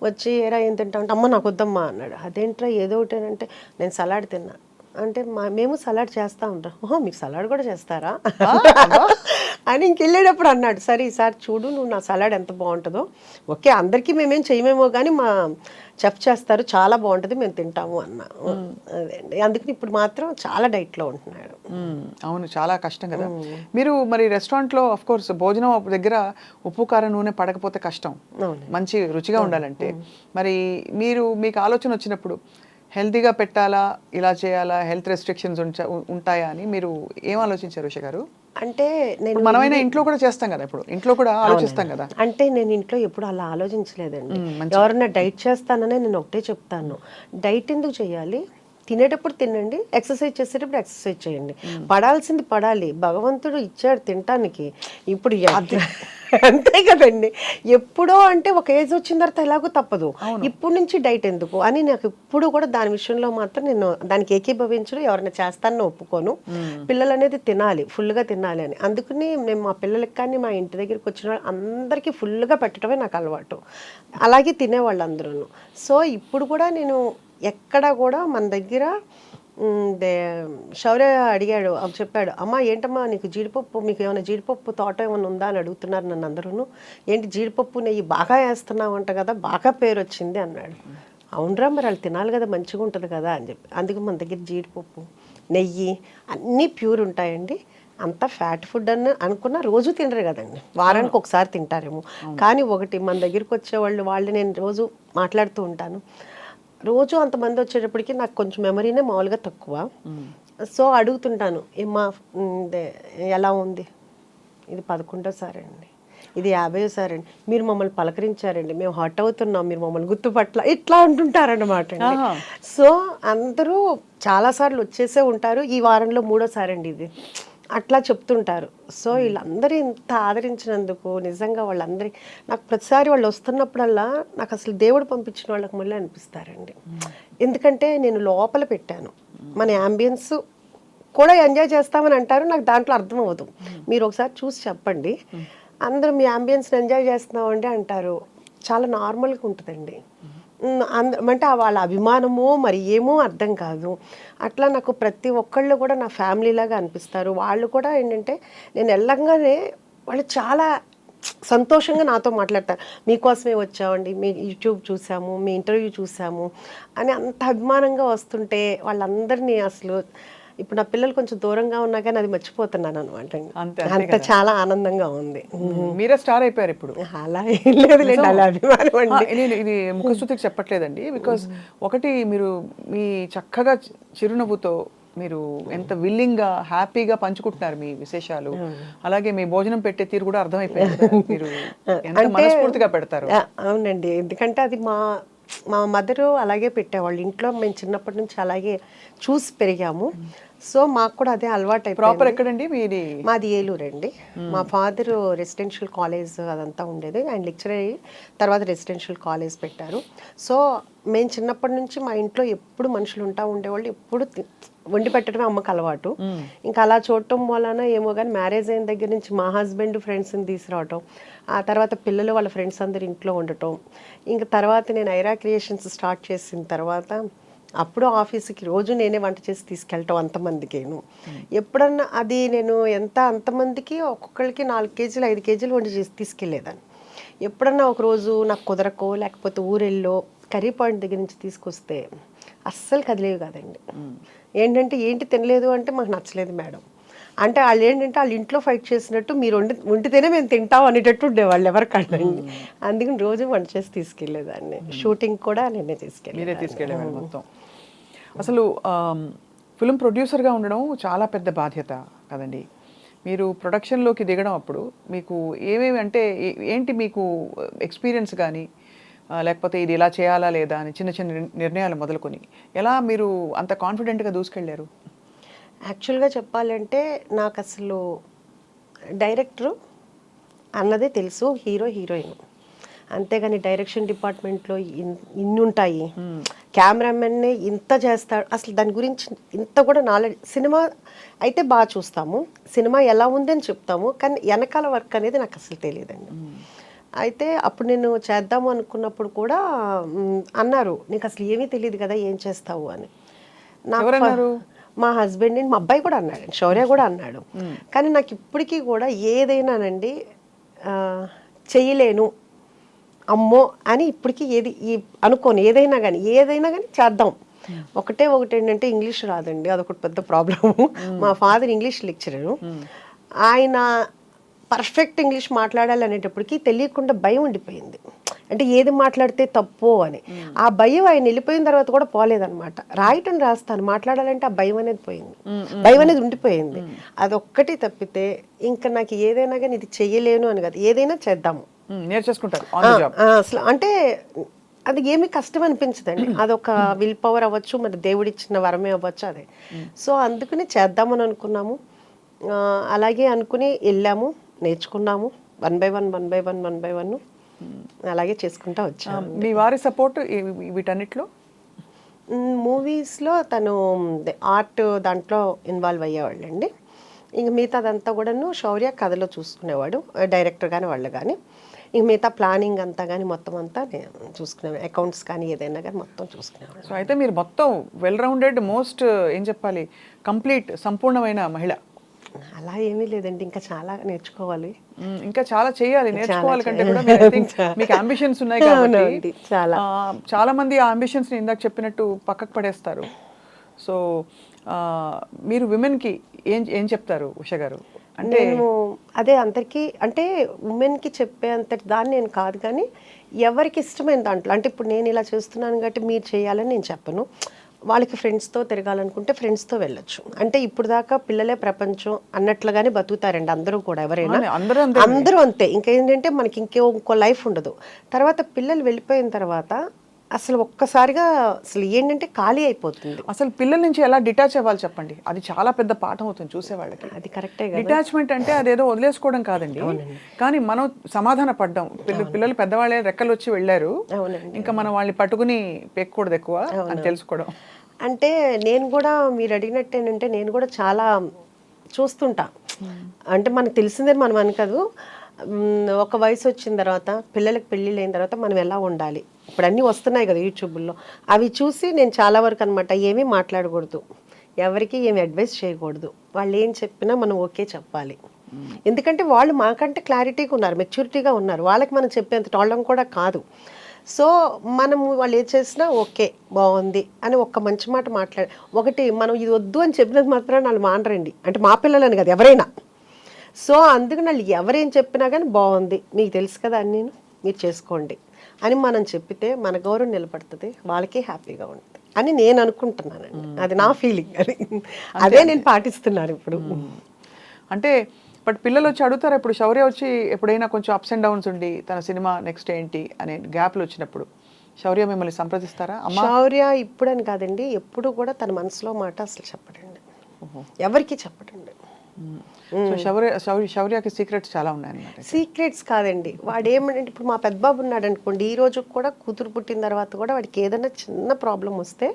వచ్చి ఏరా ఏం తింటావు అంటే అమ్మ నాకు వద్దమ్మా అన్నాడు. అదేంట్రా ఏదో ఒకటి అంటే నేను సలాడ్ తిన్నా అంటే మేము సలాడ్ చేస్తూ ఉంటాం. ఓహో మీరు సలాడ్ కూడా చేస్తారా అని ఇంకెళ్ళేటప్పుడు అన్నాడు. సరే ఈసారి చూడు నువ్వు నా సలాడ్ ఎంత బాగుంటుందో. ఓకే అందరికీ మేమేం చేయమేమో కానీ మా చెఫ్ చేస్తారు చాలా బాగుంటుంది మేము తింటాము అన్న. అదే అండి అందుకని ఇప్పుడు మాత్రం చాలా డైట్లో ఉంటున్నాడు. అవును, చాలా కష్టం కదా. మీరు మరి రెస్టారెంట్లో ఆఫ్ కోర్స్ భోజనం దగ్గర ఉప్పు కారం నూనె పడకపోతే కష్టం, మంచి రుచిగా ఉండాలంటే. మరి మీకు ఆలోచన వచ్చినప్పుడు హెల్తీగా పెట్టాలా, ఇలా చేయాలా, హెల్త్ రెస్ట్రిక్షన్స్ ఉంటాయా అని మీరు ఏం ఆలోచించారు ఉష గారు? అంటే నేను మనమైనా ఇంట్లో కూడా చేస్తాం కదా, ఇప్పుడు ఇంట్లో కూడా ఆలోచిస్తాం కదా. అంటే నేను ఇంట్లో ఎప్పుడు అలా ఆలోచించలేదండి. ఎవరన్నా డైట్ చేస్తాననే నేను ఒకటే చెప్తాను, డైట్ ఎందుకు చేయాలి, తినేటప్పుడు తినండి, ఎక్సర్సైజ్ చేసేటప్పుడు ఎక్సర్సైజ్ చేయండి. పడాల్సింది పడాలి, భగవంతుడు ఇచ్చాడు తినటానికి. ఇప్పుడు అంతే కదండి. ఎప్పుడో అంటే ఒక ఏజ్ వచ్చిన తర్వాత ఎలాగో తప్పదు, ఇప్పుడు నుంచి డైట్ ఎందుకు అని నాకు ఇప్పుడు కూడా దాని విషయంలో మాత్రం నేను దానికి ఏకీభవించడం, ఎవరైనా చేస్తానని ఒప్పుకోను. పిల్లలు అనేది తినాలి, ఫుల్గా తినాలి అని. అందుకని నేను మా పిల్లలకి కానీ మా ఇంటి దగ్గరికి వచ్చిన అందరికీ ఫుల్గా పెట్టడమే నాకు అలవాటు. అలాగే తినేవాళ్ళు అందరూ. సో ఇప్పుడు కూడా నేను ఎక్కడ కూడా మన దగ్గర శౌర్య అడిగాడు, చెప్పాడు అమ్మ ఏంటమ్మా నీకు జీడిపప్పు, మీకు ఏమైనా జీడిపప్పు తోట ఏమైనా ఉందా అని అడుగుతున్నారు నన్ను అందరూ. ఏంటి జీడిపప్పు నెయ్యి బాగా వేస్తున్నావు అంట కదా, బాగా పేరు వచ్చింది అన్నాడు. అవునరా మరి వాళ్ళు తినాలి కదా, మంచిగా ఉంటుంది కదా అని చెప్పి. అందుకే మన దగ్గర జీడిపప్పు నెయ్యి అన్నీ ప్యూర్ ఉంటాయండి. అంత ఫ్యాట్ ఫుడ్ అని అనుకున్న రోజు తినరు కదండి, వారానికి ఒకసారి తింటారేమో. కానీ ఒకటి మన దగ్గరికి వచ్చేవాళ్ళు నేను రోజు మాట్లాడుతూ ఉంటాను. రోజు అంతమంది వచ్చేటప్పటికి నాకు కొంచెం మెమరీనే మామూలుగా తక్కువ. సో అడుగుతుంటాను ఏమ్మా ఎలా ఉంది, ఇది 11వ అండి, ఇది 50వ అండి, మీరు మమ్మల్ని పలకరించారండి, మేము హర్ట్ అవుతున్నాం, మీరు మమ్మల్ని గుర్తుపట్ల, ఇట్లా అంటుంటారనమాట అండి. సో అందరూ చాలాసార్లు వచ్చేసే ఉంటారు, ఈ వారంలో 3వ అండి ఇది, అట్లా చెప్తుంటారు. సో వీళ్ళందరూ ఇంత ఆదరించినందుకు నిజంగా వాళ్ళందరి నాకు ప్రతిసారి వాళ్ళు వస్తున్నప్పుడల్లా నాకు అసలు దేవుడు పంపించిన వాళ్ళకి మళ్ళీ అనిపిస్తారండి. ఎందుకంటే నేను లోపల పెట్టాను, మన యాంబియన్స్ కూడా ఎంజాయ్ చేస్తామని అంటారు, నాకు దాంట్లో అర్థం అవ్వదు. మీరు ఒకసారి చూసి చెప్పండి, అందరూ మీ యాంబియన్స్ని ఎంజాయ్ చేస్తున్నామండి అంటారు, చాలా నార్మల్గా ఉంటుందండి. అంటే వాళ్ళ అభిమానమో మరి ఏమో అర్థం కాదు. అట్లా నాకు ప్రతి ఒక్కళ్ళు కూడా నా ఫ్యామిలీలాగా అనిపిస్తారు. వాళ్ళు కూడా ఏంటంటే నేను వెళ్ళంగానే వాళ్ళు చాలా సంతోషంగా నాతో మాట్లాడతారు, మీకోసమే వచ్చామండి, మీ యూట్యూబ్ చూసాము, మీ ఇంటర్వ్యూ చూసాము అని అంత అభిమానంగా వస్తుంటే వాళ్ళందరినీ అసలు ఇప్పుడు నా పిల్లలు కొంచెం దూరంగా ఉన్నా కానీ అది మర్చిపోతున్నాను అనమాట. అంత చాలా ఆనందంగా ఉంది. మీరే స్టార్ అయిపోయారు ఇప్పుడు. అలా ఏం లేదులేండి, అలా అభిమానం అండి. నేను ఇది ముఖస్తుతికి చెప్పట్లేదండి, బికాస్ ఒకటి మీరు మీ చక్కగా చిరునవ్వుతో మీరు ఎంత విల్లింగ్గా హ్యాపీగా పంచుకుంటున్నారు మీ విశేషాలు, అలాగే మీ భోజనం పెట్టే తీరు కూడా అర్థమైపోయింది, మీరు ఎంత మనస్ఫూర్తిగా పెడతారు. అవునండి, ఎందుకంటే అది మా మదరు అలాగే పెట్టేవాళ్ళు ఇంట్లో, మేము చిన్నప్పటి నుంచి అలాగే చూసి పెరిగాము. సో మాకు కూడా అదే అలవాటు. ప్రాపర్ ఎక్కడండి మీది? మాది ఏలూరు అండి. మా ఫాదర్ రెసిడెన్షియల్ కాలేజ్ అదంతా ఉండేది, ఆయన లెక్చర్ అయ్యి తర్వాత రెసిడెన్షియల్ కాలేజ్ పెట్టారు. సో మేము చిన్నప్పటి నుంచి మా ఇంట్లో ఎప్పుడు మనుషులు ఉండేవాళ్ళు, ఎప్పుడు వండి పెట్టడమే అమ్మకు అలవాటు. ఇంకా అలా చూడటం వలన ఏమో కానీ మ్యారేజ్ అయిన దగ్గర నుంచి మా హస్బెండ్ ఫ్రెండ్స్ని తీసుకురావటం, ఆ తర్వాత పిల్లలు వాళ్ళ ఫ్రెండ్స్ అందరు ఇంట్లో ఉండటం, ఇంకా తర్వాత నేను ఐరా క్రియేషన్స్ స్టార్ట్ చేసిన తర్వాత అప్పుడు ఆఫీస్కి రోజు నేనే వంట చేసి తీసుకెళ్ళటం అంతమందికేను. ఎప్పుడన్నా అది నేను అంతమందికి ఒక్కొక్కరికి 4 కేజీలు 5 కేజీలు వండి చేసి తీసుకెళ్ళేదాన్ని. ఎప్పుడన్నా ఒకరోజు నాకు కుదరకో లేకపోతే ఊరెళ్ళో కర్రీ పాయింట్ దగ్గర నుంచి తీసుకొస్తే అస్సలు కదిలేవి కాదండి. ఏంటి తినలేదు అంటే మాకు నచ్చలేదు మేడం అంటే, వాళ్ళు ఏంటంటే వాళ్ళ ఇంట్లో ఫైట్ చేసినట్టు మీరు వండితేనే మేము తింటాం అనేటట్టు ఉండేవాళ్ళు ఎవరికండి. అందుకని రోజు వంట చేసి తీసుకెళ్ళేదాన్ని. షూటింగ్ కూడా నేనే తీసుకెళ్ళేవాళ్ళు మొత్తం. అసలు ఫిల్మ్ ప్రొడ్యూసర్గా ఉండడం చాలా పెద్ద బాధ్యత కదండి. మీరు ప్రొడక్షన్లోకి దిగడం అప్పుడు మీకు ఏమేమి అంటే ఏంటి మీకు ఎక్స్పీరియన్స్ కానీ, లేకపోతే ఇది ఇలా చేయాలా లేదా అని చిన్న చిన్న నిర్ణయాలు మొదలుకొని ఎలా మీరు అంత కాన్ఫిడెంట్గా దూసుకెళ్ళారు? యాక్చువల్గా చెప్పాలంటే నాకు అసలు డైరెక్టరు అన్నదే తెలుసు, హీరో హీరోయిన్, అంతేగాని డైరెక్షన్ డిపార్ట్మెంట్లో ఇన్ని ఉంటాయి, కెమెరామెన్నే ఇంత చేస్తాడు, అసలు దాని గురించి ఇంత కూడా నాలెడ్జ్. సినిమా అయితే బాగా చూస్తాము, సినిమా ఎలా ఉందని చెప్తాము, కానీ వెనకాల వర్క్ అనేది నాకు అసలు తెలియదండి. అయితే అప్పుడు నేను చేద్దాము అనుకున్నప్పుడు కూడా అన్నారు, నీకు అసలు ఏమీ తెలియదు కదా, ఏం చేస్తావు అని. ఎవరన్నారు? మా హస్బెండ్, మా అబ్బాయి కూడా అన్నాడు, శౌర్య కూడా అన్నాడు. కానీ నాకు ఇప్పటికీ కూడా ఏదైనానండి చెయ్యలేను అమ్మో అని ఇప్పటికీ అనుకోను. ఏదైనా కానీ చేద్దాం. ఒకటి ఏంటంటే ఇంగ్లీష్ రాదండి, అదొకటి పెద్ద ప్రాబ్లము. మా ఫాదర్ ఇంగ్లీష్ లెక్చరరు, ఆయన పర్ఫెక్ట్ ఇంగ్లీష్ మాట్లాడాలి అనేటప్పటికి తెలియకుండా భయం ఉండిపోయింది. అంటే ఏది మాట్లాడితే తప్పు అని. ఆ భయం ఆయన వెళ్ళిపోయిన తర్వాత కూడా పోలేదన్నమాట. రాస్తాను, మాట్లాడాలంటే ఆ భయం అనేది పోయింది, భయం అనేది ఉండిపోయింది. అదొక్కటి తప్పితే ఇంకా నాకు ఏదైనా కానీ ఇది చెయ్యలేను అని కాదు, ఏదైనా చేద్దాము నేర్చేసుకుంటారు అసలు. అంటే అది ఏమీ కష్టం అనిపించదండి, అదొక విల్ పవర్ అవ్వచ్చు, మరి దేవుడిచ్చిన వరమే అవ్వచ్చు అదే. సో అందుకని చేద్దామని అనుకున్నాము. అలాగే అనుకుని వెళ్ళాము, నేర్చుకున్నాము, 1 by 1 అలాగే చేసుకుంటా వచ్చాము. మీ వారి సపోర్ట్ వీటన్నిటిలో? మూవీస్లో తను ఆర్ట్ దాంట్లో ఇన్వాల్వ్ అయ్యేవాళ్ళండి. ఇంక మిగతాదంతా కూడాను శౌర్య కథలో చూసుకునేవాడు, డైరెక్టర్ కానీ వాళ్ళు కానీ. ఇంక మిగతా ప్లానింగ్ అంతా కానీ మొత్తం అంతా నేను చూసుకునేవాడు, అకౌంట్స్ కానీ ఏదైనా కానీ మొత్తం చూసుకునేవాడు. సో అయితే మీరు మొత్తం వెల్ రౌండెడ్, మోస్ట్ ఏం చెప్పాలి, కంప్లీట్ సంపూర్ణమైన మహిళ. అలా ఏమీ లేదండి, ఇంకా చాలా నేర్చుకోవాలి, ఇంకా చాలా చేయాలి. నేర్చుకోవాలి కంటే కూడా మీకు అంబిషన్స్ ఉన్నాయి కాబట్టి చాలా మంది ఆ అంబిషన్స్ ని ఇందాక చెప్పినట్టు పక్కకు పడేస్తారు. సో మీరు విమెన్కి ఏం చెప్తారు ఉష గారు? అంటే అదే అందరికీ, అంటే ఉమెన్కి చెప్పే అంతటి దాన్ని నేను కాదు, కానీ ఎవరికి ఇష్టమైన దాంట్లో, అంటే ఇప్పుడు నేను ఇలా చేస్తున్నాను కాబట్టి మీరు చేయాలని నేను చెప్పను. వాళ్ళకి ఫ్రెండ్స్తో తిరగాలనుకుంటే ఫ్రెండ్స్తో వెళ్ళొచ్చు. అంటే ఇప్పుడు దాకా పిల్లలే ప్రపంచం అన్నట్లుగానే బతుకుతారండి అందరూ కూడా, ఎవరైనా అందరూ అంతే. ఇంకేంటంటే మనకి ఇంకో లైఫ్ ఉండదు. తర్వాత పిల్లలు వెళ్ళిపోయిన తర్వాత అసలు ఒక్కసారిగా అసలు ఏంటంటే ఖాళీ అయిపోతుంది. అసలు పిల్లల నుంచి ఎలా డిటాచ్ అవ్వాలి చెప్పండి, అది చాలా పెద్ద పాఠం అవుతుంది చూసేవాళ్ళకి. అది కరెక్టే. డిటాచ్మెంట్ అంటే అదేదో వదిలేసుకోవడం కాదండి, కానీ మనం సమాధాన పడ్డాం. పిల్లలు పెద్దవాళ్ళే రెక్కలు వచ్చి వెళ్ళారు, ఇంకా మనం వాళ్ళని పట్టుకుని పెక్కకూడదు ఎక్కువ అని తెలుసుకోవడం. అంటే నేను కూడా మీరు అడిగినట్టు ఏంటంటే నేను కూడా చాలా చూస్తుంటా. అంటే మనకు తెలిసిందని మనం అనుకోదు, ఒక వయసు వచ్చిన తర్వాత పిల్లలకి పెళ్ళిళ్ళు అయిన తర్వాత మనం ఎలా ఉండాలి, ఇప్పుడు అన్నీ వస్తున్నాయి కదా యూట్యూబ్లో, అవి చూసి నేను చాలా వరకు అనమాట ఏమీ మాట్లాడకూడదు, ఎవరికి ఏమి అడ్వైస్ చేయకూడదు, వాళ్ళు ఏం చెప్పినా మనం ఓకే చెప్పాలి. ఎందుకంటే వాళ్ళు మాకంటే క్లారిటీగా ఉన్నారు, మెచ్యూరిటీగా ఉన్నారు, వాళ్ళకి మనం చెప్పేంత టోళ్ళం కూడా కాదు. సో మనము వాళ్ళు ఏం చేసినా ఓకే బాగుంది అని ఒక్క మంచి మాట మాట్లాడి, ఒకటి మనం ఇది వద్దు అని చెప్పినది మాత్రం వాళ్ళు మానరండి, అంటే మా పిల్లలని కదా ఎవరైనా. సో అందుకని వాళ్ళు ఎవరేం చెప్పినా కానీ బాగుంది, మీకు తెలుసు కదా అని మీరు చేసుకోండి అని మనం చెప్పితే మన గౌరవం నిలబడుతుంది, వాళ్ళకే హ్యాపీగా ఉంటుంది అని నేను అనుకుంటున్నానండి. అది నా ఫీలింగ్, అది అదే నేను పాటిస్తున్నాను ఇప్పుడు. అంటే బట్ పిల్లలు వచ్చి అడుగుతారు, ఇప్పుడు శౌర్య వచ్చి ఎప్పుడైనా కొంచెం అప్స్ అండ్ డౌన్స్ ఉండి తన సినిమా నెక్స్ట్ ఏంటి అనే గ్యాప్లు వచ్చినప్పుడు శౌర్య మిమ్మల్ని సంప్రదిస్తారా? శౌర్య ఇప్పుడని కాదండి, ఎప్పుడు కూడా తన మనసులో మాట అసలు చెప్పడండి, ఎవరికి చెప్పడండి. శౌర్యకి సీక్రెట్స్ చాలా ఉన్నాయన్నమాట. సీక్రెట్స్ కాదండి, వాడు ఏమంటే ఇప్పుడు మా పెద్ద బాబు ఉన్నాడు అనుకోండి, ఈ రోజు కూడా కూతురు పుట్టిన తర్వాత కూడా వాడికి ఏదైనా చిన్న ప్రాబ్లం వస్తే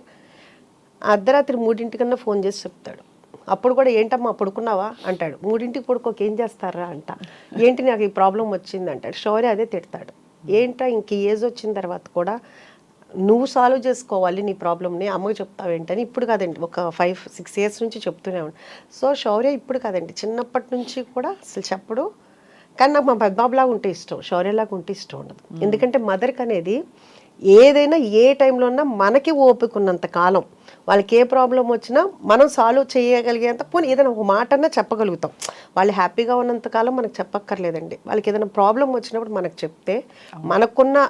అర్ధరాత్రి 3 ఫోన్ చేసి చెప్తాడు. అప్పుడు కూడా ఏంటమ్మా పడుకున్నావా అంటాడు, 3 పడుకోక ఏం చేస్తారా అంట, ఏంటి నాకు ఈ ప్రాబ్లం వచ్చింది అంటాడు. శౌర్య అదే తిడతాడు, ఏంటా ఇంక ఏజ్ వచ్చిన తర్వాత కూడా నువ్వు సాల్వ్ చేసుకోవాలి నీ ప్రాబ్లమ్ని, అమ్మకి చెప్తావేంటని. ఇప్పుడు కాదండి, ఒక 5-6 years నుంచి చెప్తూనే ఉన్నాను. సో శౌర్య ఇప్పుడు కాదండి, చిన్నప్పటి నుంచి కూడా అసలు చెప్పడు. కానీ నాకు మా పెద్దబాబులాగా ఉంటే ఇష్టం, శౌర్యలాగా ఉంటే ఇష్టం ఉండదు. ఎందుకంటే మదర్కి అనేది ఏదైనా ఏ టైంలో ఉన్నా మనకి ఓపిక ఉన్నంత కాలం వాళ్ళకి ఏ ప్రాబ్లం వచ్చినా మనం సాల్వ్ చేయగలిగేంత, పోనీ ఏదైనా ఒక మాట అన్నా చెప్పగలుగుతాం. వాళ్ళు హ్యాపీగా ఉన్నంత కాలం మనకు చెప్పక్కర్లేదండి. వాళ్ళకి ఏదైనా ప్రాబ్లం వచ్చినప్పుడు మనకు చెప్తే మనకున్న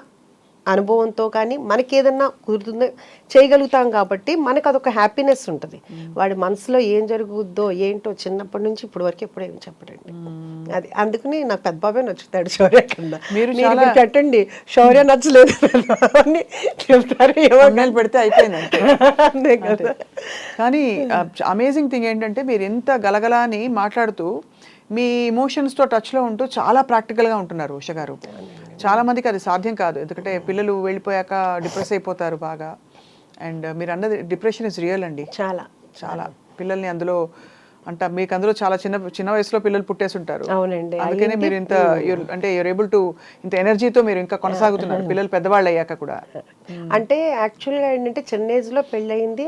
అనుభవంతో కానీ మనకి ఏదన్నా కుదురుతుందో చేయగలుగుతాం కాబట్టి మనకు అదొక హ్యాపీనెస్ ఉంటుంది. వాడి మనసులో ఏం జరుగుద్దో ఏంటో చిన్నప్పటి నుంచి ఇప్పుడు వరకు ఎప్పుడు ఏమి చెప్పడండి. అది అందుకని నాకు పెద్ద బాబే నచ్చుతాడు శౌర్య కింద. మీరు పెట్టండి శౌర్య నచ్చలేదు అని చెప్తారు, ఏమన్నా పెడితే అయిపోయింది కదా. కానీ అమేజింగ్ థింగ్ ఏంటంటే మీరు ఎంత గలగలాని మాట్లాడుతూ మీ ఎమోషన్స్తో టచ్లో ఉంటూ చాలా ప్రాక్టికల్గా ఉంటున్నారు ఉష గారు. చాలా మందికి అది సాధ్యం కాదు, ఎందుకంటే పిల్లలు వెళ్ళిపోయాక డిప్రెస్ అయిపోతారు బాగా. అండ్ మీరు అన్నది డిప్రెషన్ ఇస్ రియల్ అండి. చాలా చాలా పిల్లల్ని అందులో అంటే మీకు అందులో చాలా చిన్న చిన్న వయసులో పిల్లలు పుట్టేసి ఉంటారు. అవునండి. అందుకనే మీరు ఇంత అంటే యూర్ ఏబుల్ టు ఇంత ఎనర్జీతో మీరు ఇంకా కొనసాగుతున్నారు పిల్లలు పెద్దవాళ్ళు అయ్యాక కూడా. అంటే యాక్చువల్గా ఏంటంటే చిన్న ఏజ్లో పెళ్ళయింది,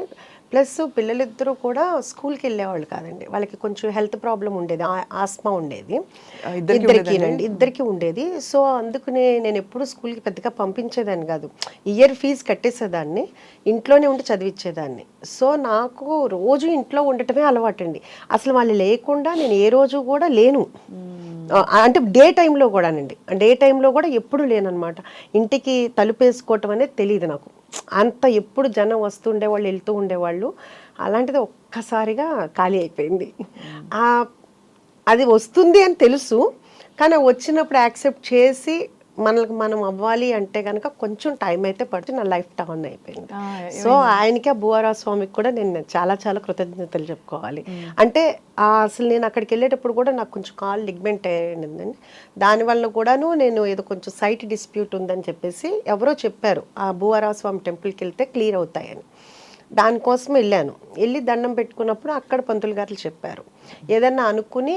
ప్లస్ పిల్లలిద్దరూ కూడా స్కూల్కి వెళ్ళేవాళ్ళు కాదండి. వాళ్ళకి కొంచెం హెల్త్ ప్రాబ్లం ఉండేది, ఆస్మా ఉండేది ఇద్దరికి ఉండేది. సో అందుకనే నేను ఎప్పుడు స్కూల్కి పెద్దగా పంపించేదాన్ని కాదు, ఇయర్ ఫీజు కట్టేసేదాన్ని, ఇంట్లోనే ఉండి చదివించేదాన్ని. సో నాకు రోజు ఇంట్లో ఉండటమే అలవాటండి. అసలు వాళ్ళు లేకుండా నేను ఏ రోజు కూడా లేను. అంటే డే టైంలో కూడానండి, డే టైంలో కూడా ఎప్పుడు లేనమాట. ఇంటికి తలుపేసుకోవటం అనేది తెలియదు నాకు. అంత ఎప్పుడు జనం వస్తుండేవాళ్ళు, వెళ్తూ ఉండేవాళ్ళు. అలాంటిది ఒక్కసారిగా ఖాళీ అయిపోయింది. అది వస్తుంది అని తెలుసు, కానీ వచ్చినప్పుడు యాక్సెప్ట్ చేసి మనకు మనం అవ్వాలి అంటే కనుక కొంచెం టైం అయితే పడుతుంది. నా లైఫ్ టర్న్ అయిపోయింది. సో ఆయనకి ఆ భూవరా స్వామికి కూడా నేను చాలా చాలా కృతజ్ఞతలు చెప్పుకోవాలి. అంటే అసలు నేను అక్కడికి వెళ్ళేటప్పుడు కూడా నాకు కొంచెం కాల్ లిగ్మెంట్ అయ్యిందండి. దానివల్ల కూడాను నేను ఏదో కొంచెం సైట్ డిస్ప్యూట్ ఉందని చెప్పేసి ఎవరో చెప్పారు, ఆ భూవరా స్వామి టెంపుల్కి వెళ్తే క్లియర్ అవుతాయని. దానికోసం వెళ్ళాను. వెళ్ళి దండం పెట్టుకున్నప్పుడు అక్కడ పంతులు గారు చెప్పారు, ఏదన్నా అనుకుని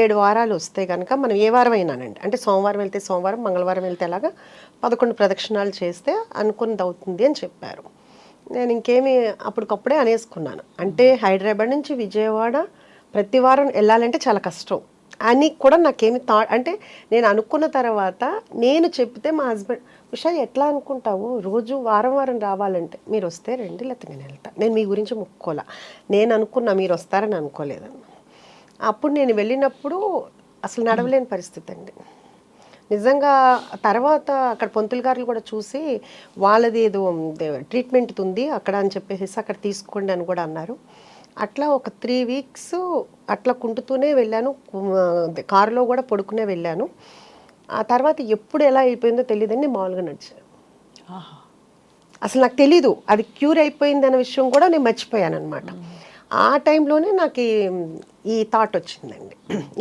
7 వారాలు వస్తే కనుక మనం ఏ వారం అయినానండి, అంటే సోమవారం వెళ్తే సోమవారం, మంగళవారం వెళ్తే అలాగా 11 ప్రదక్షిణాలు చేస్తే అనుకున్నది అవుతుంది అని చెప్పారు. నేను ఇంకేమి అప్పటికప్పుడే అనేసుకున్నాను. అంటే హైదరాబాద్ నుంచి విజయవాడ ప్రతి వారం వెళ్ళాలంటే చాలా కష్టం అని కూడా నాకేమి అంటే నేను అనుకున్న తర్వాత నేను చెప్తే మా హస్బెండ్, ఉషా ఎట్లా అనుకుంటావు, రోజు వారం వారం రావాలంటే, మీరు వస్తే రండి లేకపోతే నేను వెళ్తాను, నేను మీ గురించి ముక్కోలా, నేను అనుకున్నా మీరు వస్తారని అనుకోలేదన్న. అప్పుడు నేను వెళ్ళినప్పుడు అసలు నడవలేని పరిస్థితి అండి నిజంగా. తర్వాత అక్కడ పంతులు గారులు కూడా చూసి వాళ్ళది ఏదో ట్రీట్మెంట్ ఉంది అక్కడ అని చెప్పేసి అక్కడ తీసుకోండి అని కూడా అన్నారు. అట్లా ఒక 3 వీక్స్ అట్లా కుంటుతూనే వెళ్ళాను, కారులో కూడా పడుకునే వెళ్ళాను. ఆ తర్వాత ఎప్పుడు ఎలా అయిపోయిందో తెలియదండి, మామూలుగా నడిచాను. అసలు నాకు తెలీదు అది క్యూర్ అయిపోయింది అనే విషయం కూడా నేను మర్చిపోయాను అనమాట. ఆ టైంలోనే నాకు ఈ థాట్ వచ్చిందండి,